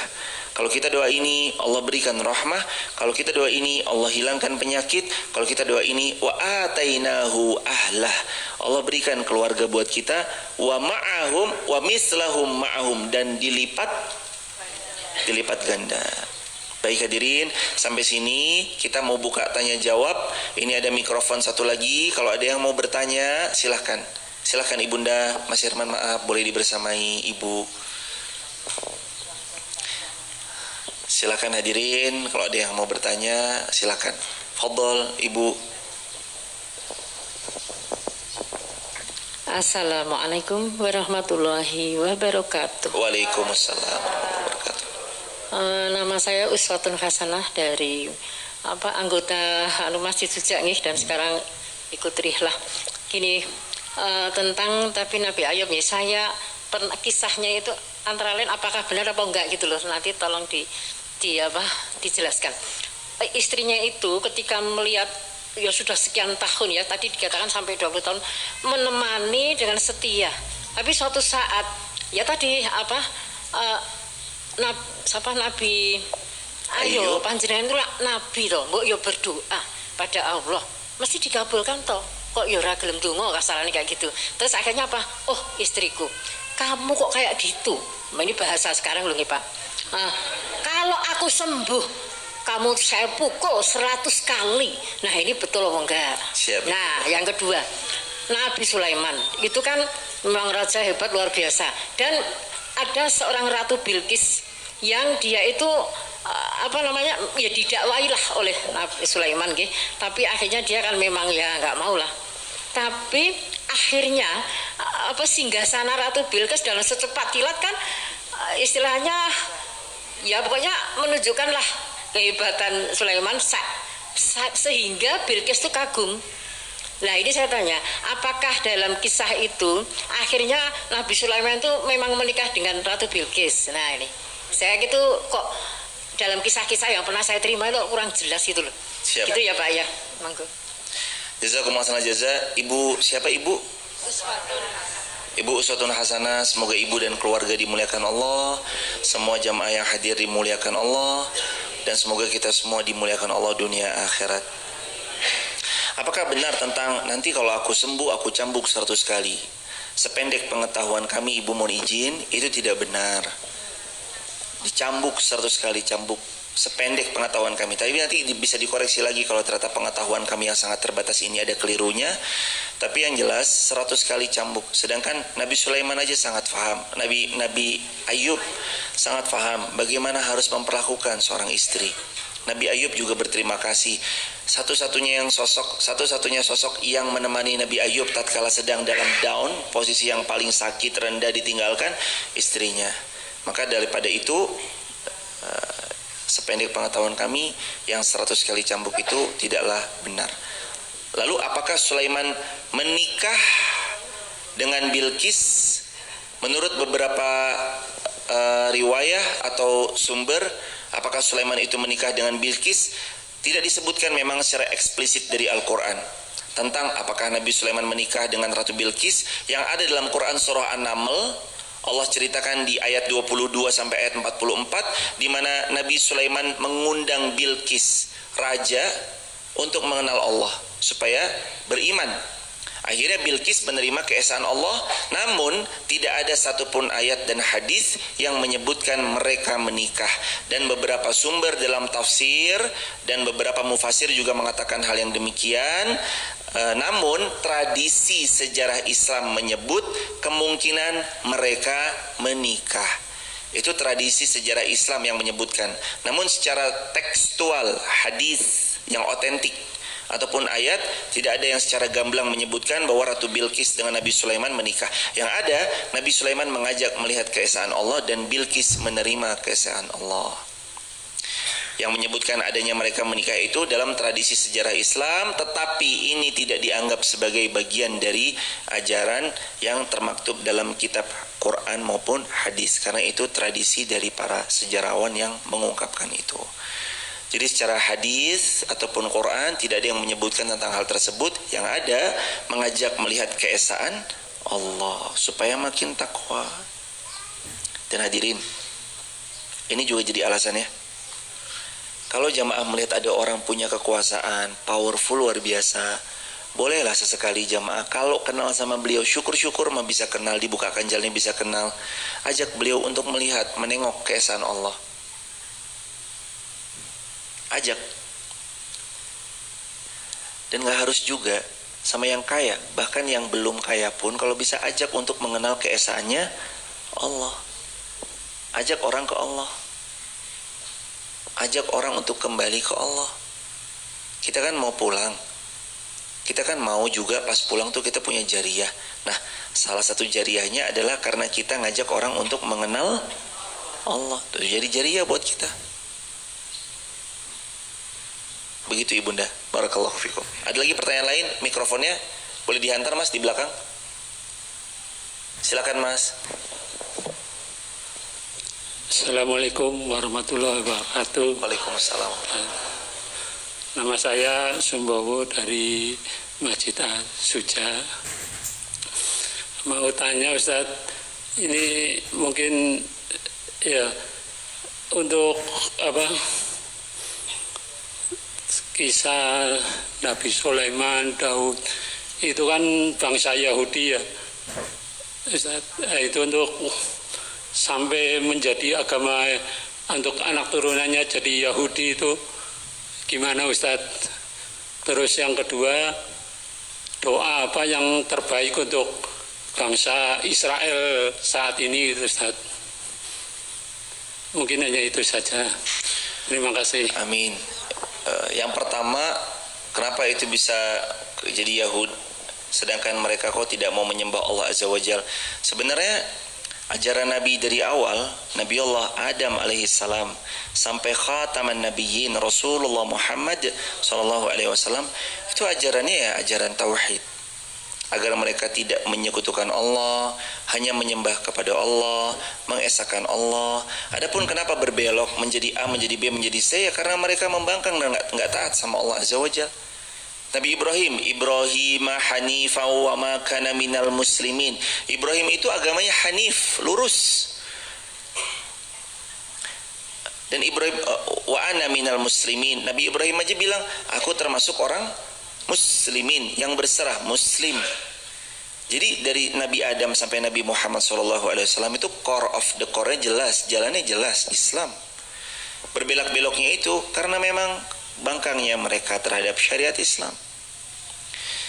Kalau kita doa ini, Allah berikan rahmah. Kalau kita doa ini, Allah hilangkan penyakit. Kalau kita doa ini, wa atainahu ahlah, Allah berikan keluarga buat kita, wa ma'ahum wa mislahum ma'ahum, dan dilipat ganda. Baik hadirin, sampai sini kita mau buka tanya jawab. Ini ada mikrofon satu lagi, kalau ada yang mau bertanya silahkan. Silahkan Ibunda Mas Herman, maaf boleh dibersamai Ibu. Silahkan hadirin, kalau ada yang mau bertanya silahkan. Fadhol Ibu. Assalamualaikum warahmatullahi wabarakatuh. Waalaikumsalam warahmatullahi wabarakatuh. Nama saya Uswatun Hasanah dari anggota Masjid Sujak dan sekarang ikut rihlah. Gini, tentang tapi Nabi Ayub nih, saya kisahnya itu antara lain apakah benar apa enggak gitu loh. Nanti tolong dijelaskan. Istrinya itu ketika melihat ya sudah sekian tahun ya, tadi dikatakan sampai 20 tahun menemani dengan setia. Tapi suatu saat ya tadi Nabi Ayub panjenengan itu nabi toh, mbok yo berdoa pada Allah mesti dikabulkan toh. Kok yo ora gelem donga kasarane kayak gitu. Terus akhirnya apa? Oh, istriku, kamu kok kayak gitu. Ini bahasa sekarang loh nih Pak. Kalau aku sembuh, kamu saya pukul 100 kali. Nah ini betul apa enggak? Siap. Nah yang kedua, Nabi Sulaiman itu kan memang raja hebat luar biasa. Dan ada seorang Ratu Bilqis yang dia itu ya didakwailah oleh Nabi Sulaiman gitu. Tapi akhirnya dia kan memang ya nggak mau lah. Tapi akhirnya singgasana Ratu Bilqis dalam secepat kilat kan istilahnya ya pokoknya menunjukkanlah kehebatan Sulaiman sehingga Bilqis itu kagum. Nah ini saya tanya, apakah dalam kisah itu akhirnya Nabi Sulaiman itu memang menikah dengan Ratu Bilqis? Nah ini saya gitu kok dalam kisah-kisah yang pernah saya terima itu kurang jelas gitu loh. Siap. Gitu ya Pak ya. Monggo. Jazakumullah jaza. Ibu siapa Ibu? Ibu Uswatun Hasanah. Semoga ibu dan keluarga dimuliakan Allah, semua jamaah yang hadir dimuliakan Allah, dan semoga kita semua dimuliakan Allah dunia akhirat. Apakah benar tentang nanti kalau aku sembuh aku cambuk 100 kali? Sependek pengetahuan kami, ibu mohon izin, itu tidak benar. Dicambuk 100 kali cambuk, sependek pengetahuan kami. Tapi nanti bisa dikoreksi lagi kalau ternyata pengetahuan kami yang sangat terbatas ini ada kelirunya. Tapi yang jelas 100 kali cambuk. Sedangkan Nabi Sulaiman aja sangat paham, Nabi Ayub sangat paham bagaimana harus memperlakukan seorang istri. Nabi Ayub juga berterima kasih. Satu-satunya sosok yang menemani Nabi Ayub tatkala sedang dalam down, posisi yang paling sakit, rendah, ditinggalkan, istrinya. Maka daripada itu sependek pengetahuan kami yang 100 kali cambuk itu tidaklah benar. Lalu apakah Sulaiman menikah dengan Bilqis? Menurut beberapa riwayah atau sumber, apakah Sulaiman itu menikah dengan Bilqis? Tidak disebutkan memang secara eksplisit dari Al-Quran tentang apakah Nabi Sulaiman menikah dengan Ratu Bilqis. Yang ada dalam Quran surah An-Naml, Allah ceritakan di ayat 22 sampai ayat 44 di mana Nabi Sulaiman mengundang Bilqis, raja, untuk mengenal Allah supaya beriman. Akhirnya Bilqis menerima keesaan Allah, namun tidak ada satupun ayat dan hadis yang menyebutkan mereka menikah. Dan beberapa sumber dalam tafsir dan beberapa mufasir juga mengatakan hal yang demikian. Namun tradisi sejarah Islam menyebut kemungkinan mereka menikah. Itu tradisi sejarah Islam yang menyebutkan. Namun secara tekstual hadis yang otentik ataupun ayat tidak ada yang secara gamblang menyebutkan bahwa Ratu Bilqis dengan Nabi Sulaiman menikah. Yang ada Nabi Sulaiman mengajak melihat keesaan Allah dan Bilqis menerima keesaan Allah. Yang menyebutkan adanya mereka menikah itu dalam tradisi sejarah Islam, tetapi ini tidak dianggap sebagai bagian dari ajaran yang termaktub dalam kitab Quran maupun hadis, karena itu tradisi dari para sejarawan yang mengungkapkan itu. Jadi secara hadis ataupun Quran tidak ada yang menyebutkan tentang hal tersebut. Yang ada mengajak melihat keesaan Allah supaya makin takwa. Dan hadirin, ini juga jadi alasannya. Kalau jamaah melihat ada orang punya kekuasaan, powerful luar biasa, bolehlah sesekali jamaah kalau kenal sama beliau, syukur-syukur mah bisa kenal, dibukakan jalannya bisa kenal. Ajak beliau untuk melihat, menengok keesaan Allah. Ajak. Dan gak harus juga sama yang kaya, bahkan yang belum kaya pun kalau bisa ajak untuk mengenal keesaannya Allah. Ajak orang ke Allah. Ajak orang untuk kembali ke Allah. Kita kan mau pulang, kita kan mau juga pas pulang tuh kita punya jariah. Nah, salah satu jariahnya adalah karena kita ngajak orang untuk mengenal Allah. Tuh jadi jariah buat kita. Begitu Ibunda. Barakallahu fikum. Ada lagi pertanyaan lain? Mikrofonnya boleh dihantar Mas di belakang. Silakan Mas. Assalamualaikum warahmatullahi wabarakatuh. Waalaikumsalam. Nama saya Sumbowo dari Masjid Suja. Mau tanya Ustadz, ini mungkin ya untuk kisah Nabi Sulaiman, Daud, itu kan bangsa Yahudi ya Ustadz. Itu untuk sampai menjadi agama untuk anak turunannya jadi Yahudi itu gimana Ustadz? Terus yang kedua, doa apa yang terbaik untuk bangsa Israel saat ini Ustadz? Mungkin hanya itu saja. Terima kasih. Amin. Yang pertama, kenapa itu bisa jadi Yahud sedangkan mereka kok tidak mau menyembah Allah Azza wa Jal? Sebenarnya ajaran Nabi dari awal, Nabi Allah Adam alaihissalam sampai khataman nabiyyin Rasulullah Muhammad sallallahu alaihi wasallam, itu ajarannya ya ajaran tauhid, agar mereka tidak menyekutukan Allah, hanya menyembah kepada Allah, mengesahkan Allah. Adapun kenapa berbelok menjadi A, menjadi B, menjadi C, ya karena mereka membangkang dan enggak taat sama Allah Azza wa Jalla. Nabi Ibrahim hanifan wa ma kana minal muslimin. Ibrahim itu agamanya hanif, lurus. Dan Ibrahim wa ana minal muslimin. Nabi Ibrahim aja bilang, aku termasuk orang muslimin yang berserah, muslim. Jadi dari Nabi Adam sampai Nabi Muhammad SAW itu core of the core-nya jelas, jalannya jelas, Islam. Berbelok-beloknya itu karena memang bangkangnya mereka terhadap syariat Islam.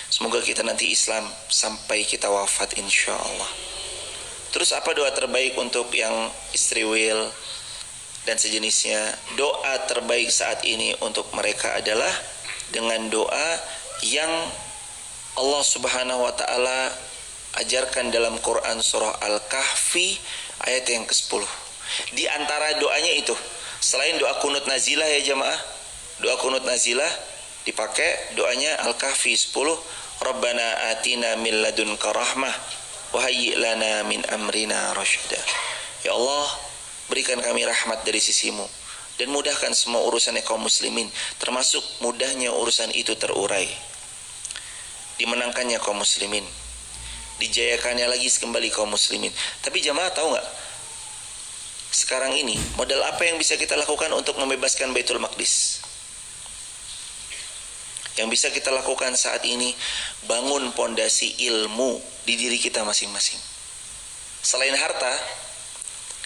Semoga kita nanti Islam sampai kita wafat insya Allah. Terus apa doa terbaik untuk yang istri Will dan sejenisnya? Doa terbaik saat ini untuk mereka adalah dengan doa yang Allah Subhanahu wa taala ajarkan dalam Quran surah Al-Kahfi ayat yang ke-10. Di antara doanya itu, selain doa kunut nazilah ya jamaah, doa kunut nazilah dipakai doanya Al-Kahfi 10, Rabbana atina min ladunka rahmah wa hayyi lana min amrina rasyada. Ya Allah, berikan kami rahmat dari sisimu dan mudahkan semua urusan kaum muslimin, termasuk mudahnya urusan itu terurai, dimenangkannya kaum muslimin, dijayakannya lagi kembali kaum muslimin. Tapi jamaah tahu nggak, sekarang ini modal apa yang bisa kita lakukan untuk membebaskan Baitul Maqdis? Yang bisa kita lakukan saat ini, bangun pondasi ilmu di diri kita masing-masing. Selain harta,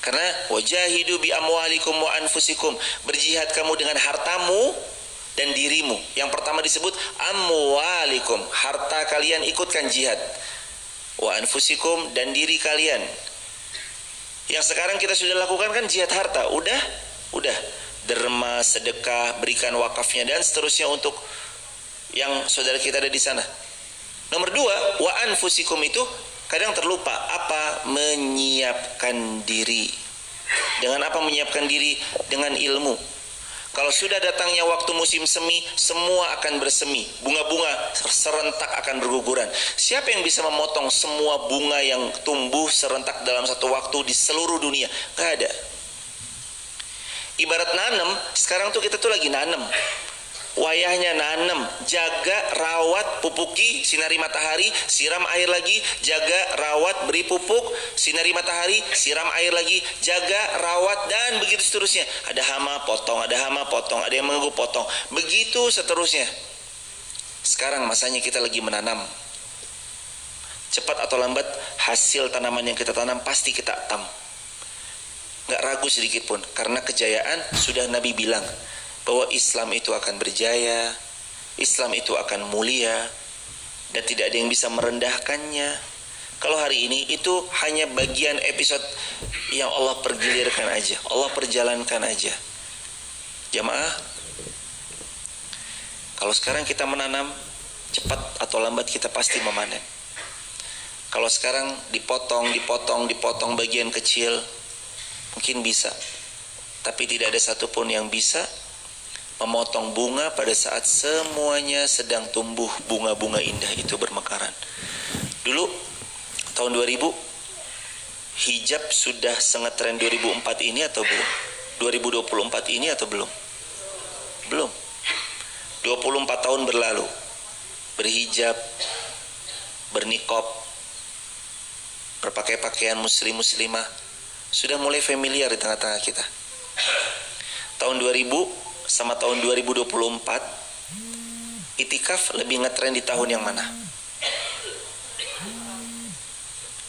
karena wajahidu bi amwalikum wa anfusikum, berjihad kamu dengan hartamu dan dirimu. Yang pertama disebut amwalikum, harta kalian ikutkan jihad. Wa anfusikum, dan diri kalian. Yang sekarang kita sudah lakukan kan jihad harta, udah derma, sedekah, berikan wakafnya dan seterusnya untuk yang saudara kita ada di sana. Nomor 2, wa anfusikum itu kadang terlupa, apa? Menyiapkan diri. Dengan apa menyiapkan diri? Dengan ilmu. Kalau sudah datangnya waktu musim semi, semua akan bersemi, bunga-bunga serentak akan berguguran. Siapa yang bisa memotong semua bunga yang tumbuh serentak dalam satu waktu di seluruh dunia? Gak ada. Ibarat nanem, sekarang tuh kita tuh lagi nanem. Wayahnya nanem, jaga, rawat, pupuki, sinari matahari, siram air lagi, jaga, rawat, beri pupuk, sinari matahari, siram air lagi, jaga, rawat, dan begitu seterusnya. Ada hama, potong, ada hama, potong, ada yang mengganggu, potong. Begitu seterusnya. Sekarang masanya kita lagi menanam. Cepat atau lambat, hasil tanaman yang kita tanam pasti kita tam. Gak ragu sedikit pun, karena kejayaan sudah Nabi bilang bahwa Islam itu akan berjaya, Islam itu akan mulia, dan tidak ada yang bisa merendahkannya. Kalau hari ini itu hanya bagian episode yang Allah pergilirkan aja, Allah perjalankan aja. Jamaah, kalau sekarang kita menanam, cepat atau lambat kita pasti memanen. Kalau sekarang dipotong bagian kecil, mungkin bisa, tapi tidak ada satupun yang bisa memotong bunga pada saat semuanya sedang tumbuh bunga-bunga indah itu bermekaran. Dulu tahun 2000 hijab sudah sengetren 2004 ini atau belum? 2024 ini atau belum? Belum. 24 tahun berlalu, berhijab, bernikop, berpakai pakaian muslimah sudah mulai familiar di tengah-tengah kita. Tahun 2000 sama tahun 2024, itikaf lebih ngetren di tahun yang mana?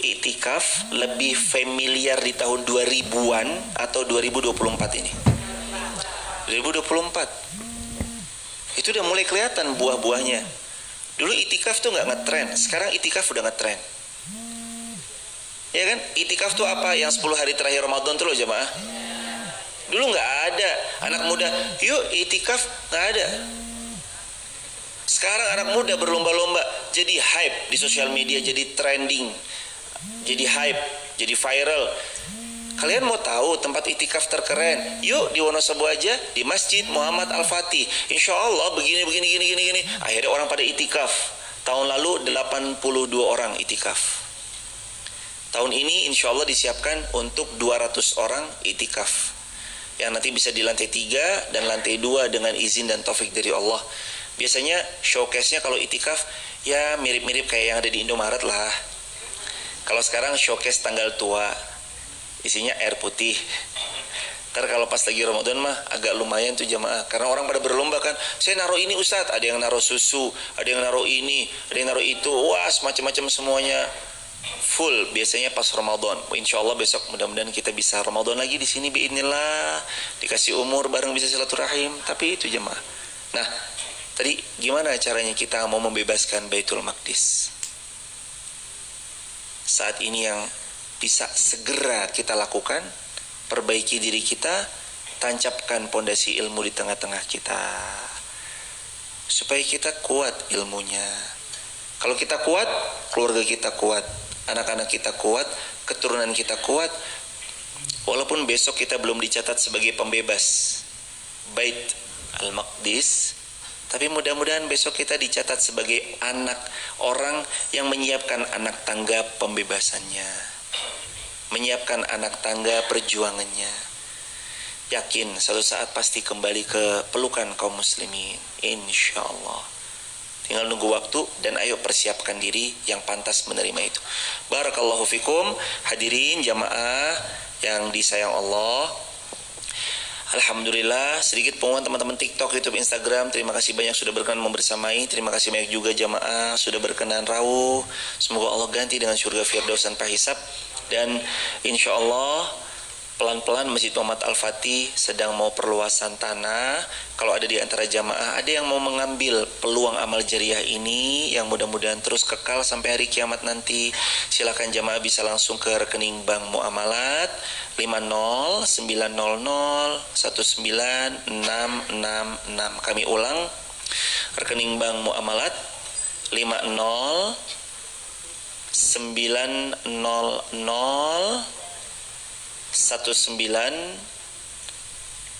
Itikaf lebih familiar di tahun 2000-an atau 2024 ini? 2024. Itu udah mulai kelihatan buah-buahnya. Dulu itikaf tuh nggak ngetren, sekarang itikaf udah ngetren. Ya kan? Itikaf tuh apa? Yang 10 hari terakhir Ramadan tuh loh jamaah. Dulu nggak ada anak muda, yuk itikaf, nggak ada. Sekarang anak muda berlomba-lomba, jadi hype di sosial media, jadi trending, jadi hype, jadi viral. Kalian mau tahu tempat itikaf terkeren? Yuk di Wonosobo aja, di Masjid Muhammad Al-Fatih. Insya Allah begini. Akhirnya orang pada itikaf. Tahun lalu 82 orang itikaf. Tahun ini insya Allah disiapkan untuk 200 orang itikaf, yang nanti bisa di lantai 3 dan lantai 2 dengan izin dan taufik dari Allah. Biasanya showcase-nya kalau itikaf ya mirip-mirip kayak yang ada di Indomaret lah. Kalau sekarang showcase tanggal tua, isinya air putih. Ntar kalau pas lagi Ramadan mah agak lumayan tuh jamaah, karena orang pada berlomba kan, saya naruh ini Ustadz, ada yang naruh susu, ada yang naruh ini, ada yang naruh itu, wah macam-macam semuanya. Full biasanya pas Ramadan. Insya Allah besok mudah-mudahan kita bisa Ramadan lagi di sini biidznillah, dikasih umur bareng bisa silaturahim. Tapi itu jemaah. Nah, tadi gimana caranya kita mau membebaskan Baitul Maqdis? Saat ini yang bisa segera kita lakukan, perbaiki diri kita, tancapkan pondasi ilmu di tengah-tengah kita, supaya kita kuat ilmunya. Kalau kita kuat, keluarga kita kuat, anak-anak kita kuat, keturunan kita kuat. Walaupun besok kita belum dicatat sebagai pembebas Bait Al-Maqdis, tapi mudah-mudahan besok kita dicatat sebagai anak orang yang menyiapkan anak tangga pembebasannya, menyiapkan anak tangga perjuangannya. Yakin suatu saat pasti kembali ke pelukan kaum muslimin, insya Allah. Tinggal nunggu waktu dan ayo persiapkan diri yang pantas menerima itu. Barakallahu fikum, hadirin jamaah yang disayang Allah. Alhamdulillah, sedikit pengumuman teman-teman TikTok, YouTube, Instagram. Terima kasih banyak sudah berkenan membersamai. Terima kasih banyak juga jamaah sudah berkenan rawuh. Semoga Allah ganti dengan surga firdaus tanpa hisab. Dan insya Allah pelan-pelan Masjid Muhammad Al-Fatih sedang mau perluasan tanah. Kalau ada di antara jamaah ada yang mau mengambil peluang amal jariah ini yang mudah-mudahan terus kekal sampai hari kiamat nanti, silakan jamaah bisa langsung ke rekening Bank Muamalat 509001966. Kami ulang, rekening Bank Muamalat 5090019,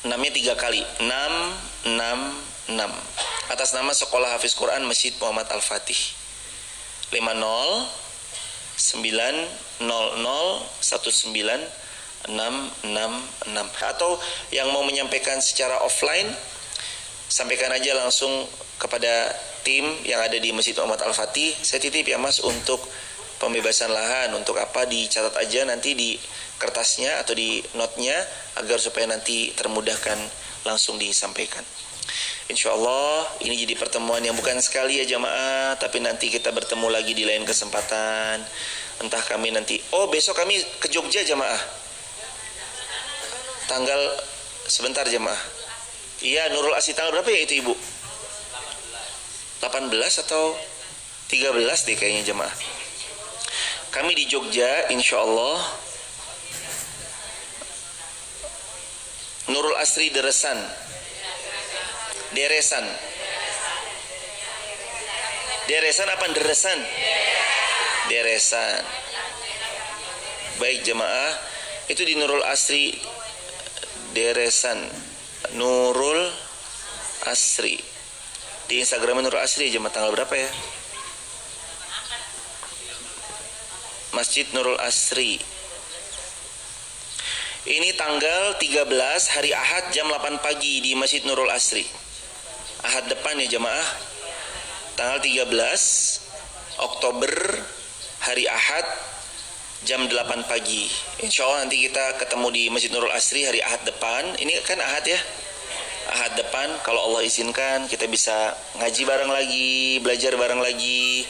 6-nya 3 kali, 666, atas nama Sekolah Hafiz Quran Masjid Muhammad Al-Fatih. 5090019 Atau yang mau menyampaikan secara offline, sampaikan aja langsung kepada tim yang ada di Masjid Muhammad Al-Fatih. Saya titip ya Mas untuk pembebasan lahan, untuk apa dicatat aja nanti di kertasnya atau di notnya agar supaya nanti termudahkan langsung disampaikan. Insya Allah ini jadi pertemuan yang bukan sekali ya jamaah, tapi nanti kita bertemu lagi di lain kesempatan. Entah kami nanti, besok kami ke Jogja jamaah. Tanggal sebentar jamaah. Iya, Nurul Asri tanggal berapa ya itu Ibu? 18 atau 13 deh kayaknya jamaah. Kami di Jogja insya Allah. Nurul Asri Deresan. Deresan apa Deresan? Deresan. Baik jemaah, itu di Nurul Asri Deresan. Nurul Asri. Di Instagram Nurul Asri jemaah, tanggal berapa ya? Masjid Nurul Asri. Ini tanggal 13 hari Ahad jam 8 pagi di Masjid Nurul Asri. Ahad depan ya jemaah. Tanggal 13 Oktober hari Ahad jam 8 pagi. Insya Allah nanti kita ketemu di Masjid Nurul Asri hari Ahad depan. Ini kan Ahad ya. Ahad depan kalau Allah izinkan kita bisa ngaji bareng lagi, belajar bareng lagi.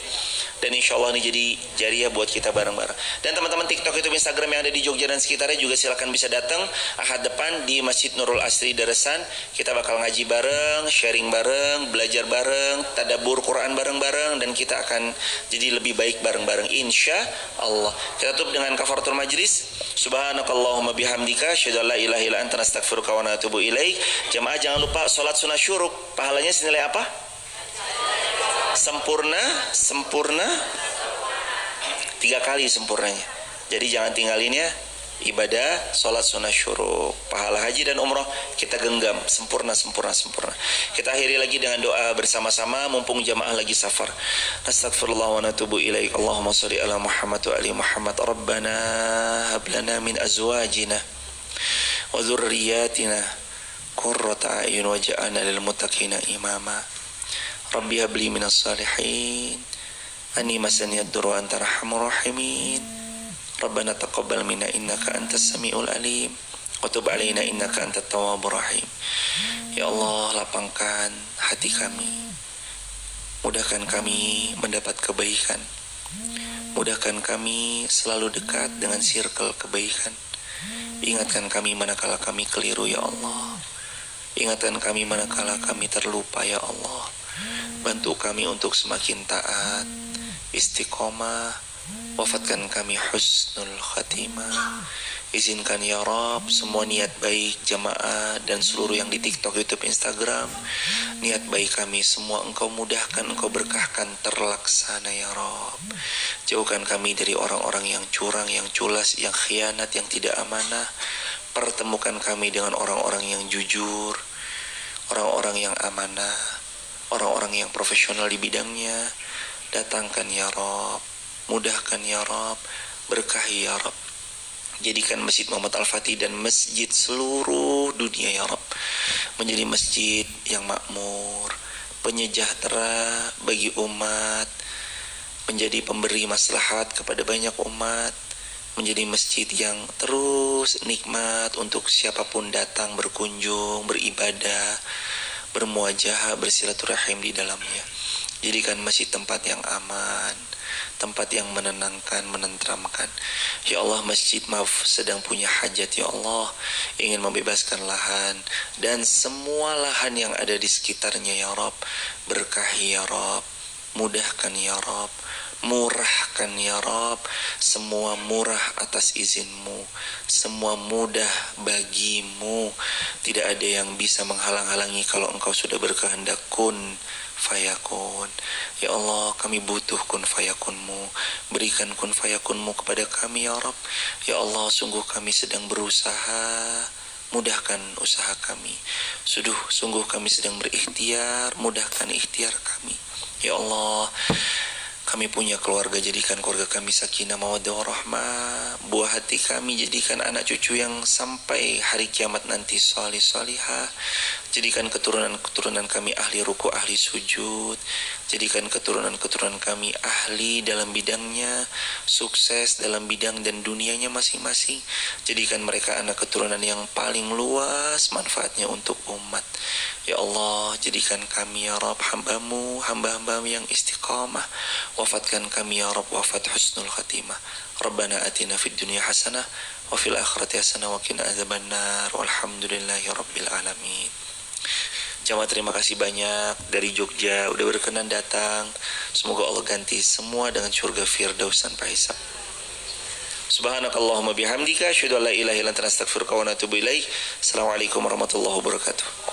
Dan insya Allah ini jadi jariah buat kita bareng-bareng. Dan teman-teman TikTok, YouTube, Instagram yang ada di Jogja dan sekitarnya juga silakan bisa datang Ahad depan di Masjid Nurul Asri Deresan. Kita bakal ngaji bareng, sharing bareng, belajar bareng, tadabbur Quran bareng-bareng, dan kita akan jadi lebih baik bareng-bareng insya Allah. Kita tutup dengan kafaratul majlis. Subhanakallahumma bihamdika asyhadu an la ilaha illa anta astaghfiruka wa atubu ilaik. Jamaah jangan lupa salat sunah syuruk. Pahalanya senilai apa? Sempurna 3 kali sempurnanya. Jadi jangan tinggalin ya ibadah sholat sunnah syuruk, pahala haji dan umroh kita genggam sempurna. Kita akhiri lagi dengan doa bersama-sama mumpung jamaah lagi safar. Astagfirullah wa natubu ilaik. Allahumma sholli ala Muhammad wa ali Muhammad. Rabbana hab lana min azwajina wa dzurriyyatina qurrata a'yun waj'alna lil muttaqina imama. Rabbi habli minas salihin ani masaniyad durwa anta arhamur rahimin. Rabbana taqabbal minna innaka antas samiul alim wa tub alaina innaka antat tawwabur rahim. Ya Allah, lapangkan hati kami, mudahkan kami mendapat kebaikan, mudahkan kami selalu dekat dengan circle kebaikan. Ingatkan kami manakala kami keliru ya Allah, ingatkan kami manakala kami terlupa ya Allah. Bantu kami untuk semakin taat, istiqomah. Wafatkan kami husnul khatimah. Izinkan ya Rabb semua niat baik jamaah dan seluruh yang di TikTok, YouTube, Instagram, niat baik kami semua Engkau mudahkan, Engkau berkahkan, terlaksana ya Rabb. Jauhkan kami dari orang-orang yang curang, yang culas, yang khianat, yang tidak amanah. Pertemukan kami dengan orang-orang yang jujur, orang-orang yang amanah, orang-orang yang profesional di bidangnya. Datangkan ya Rabb, mudahkan ya Rabb, berkahi ya Rabb. Jadikan Masjid Muhammad Al-Fatih dan masjid seluruh dunia ya Rabb menjadi masjid yang makmur, penyejahtera bagi umat, menjadi pemberi maslahat kepada banyak umat, menjadi masjid yang terus nikmat untuk siapapun datang berkunjung, beribadah, bermuajahah, bersilaturahim di dalamnya. Jadikan masjid tempat yang aman, tempat yang menenangkan, menenteramkan. Ya Allah, masjid maaf sedang punya hajat ya Allah, ingin membebaskan lahan dan semua lahan yang ada di sekitarnya ya Rabb. Berkahi ya Rabb, mudahkan ya Rabb, murahkan ya Rabb. Semua murah atas izin-Mu, semua mudah bagi-Mu. Tidak ada yang bisa menghalang-halangi kalau Engkau sudah berkehendak. Kun fayakun. Ya Allah, kami butuh kun fayakun-Mu. Berikan kun fayakun-Mu kepada kami ya Rabb. Ya Allah, sungguh kami sedang berusaha, mudahkan usaha kami. Sungguh kami sedang berikhtiar, mudahkan ikhtiar kami. Ya Allah, Kami punya keluarga, jadikan keluarga kami sakinah mawaddah warahmah. Buah hati kami jadikan anak cucu yang sampai hari kiamat nanti salih salihah. Jadikan keturunan kami ahli ruku, ahli sujud. Jadikan keturunan kami ahli dalam bidangnya, sukses dalam bidang dan dunianya masing-masing. Jadikan mereka anak keturunan yang paling luas manfaatnya untuk umat. Ya Allah, jadikan kami ya Rabb hamba-Mu, hamba-hamba-Mu yang istiqamah. Wafatkan kami ya Rabb wafat husnul khatimah. Rabbana atina fid dunya hasanah wa fil akhirati hasanah wa qina adzabannar. Walhamdulillahi rabbil alamin. Jamaah terima kasih banyak dari Jogja udah berkenan datang. Semoga Allah ganti semua dengan surga firdaus tanpa hisab. Subhanakallahumma bihamdika asyhadu an la ilaha illa anta astaghfiruka wa atubu ilaik. Assalamualaikum warahmatullahi wabarakatuh.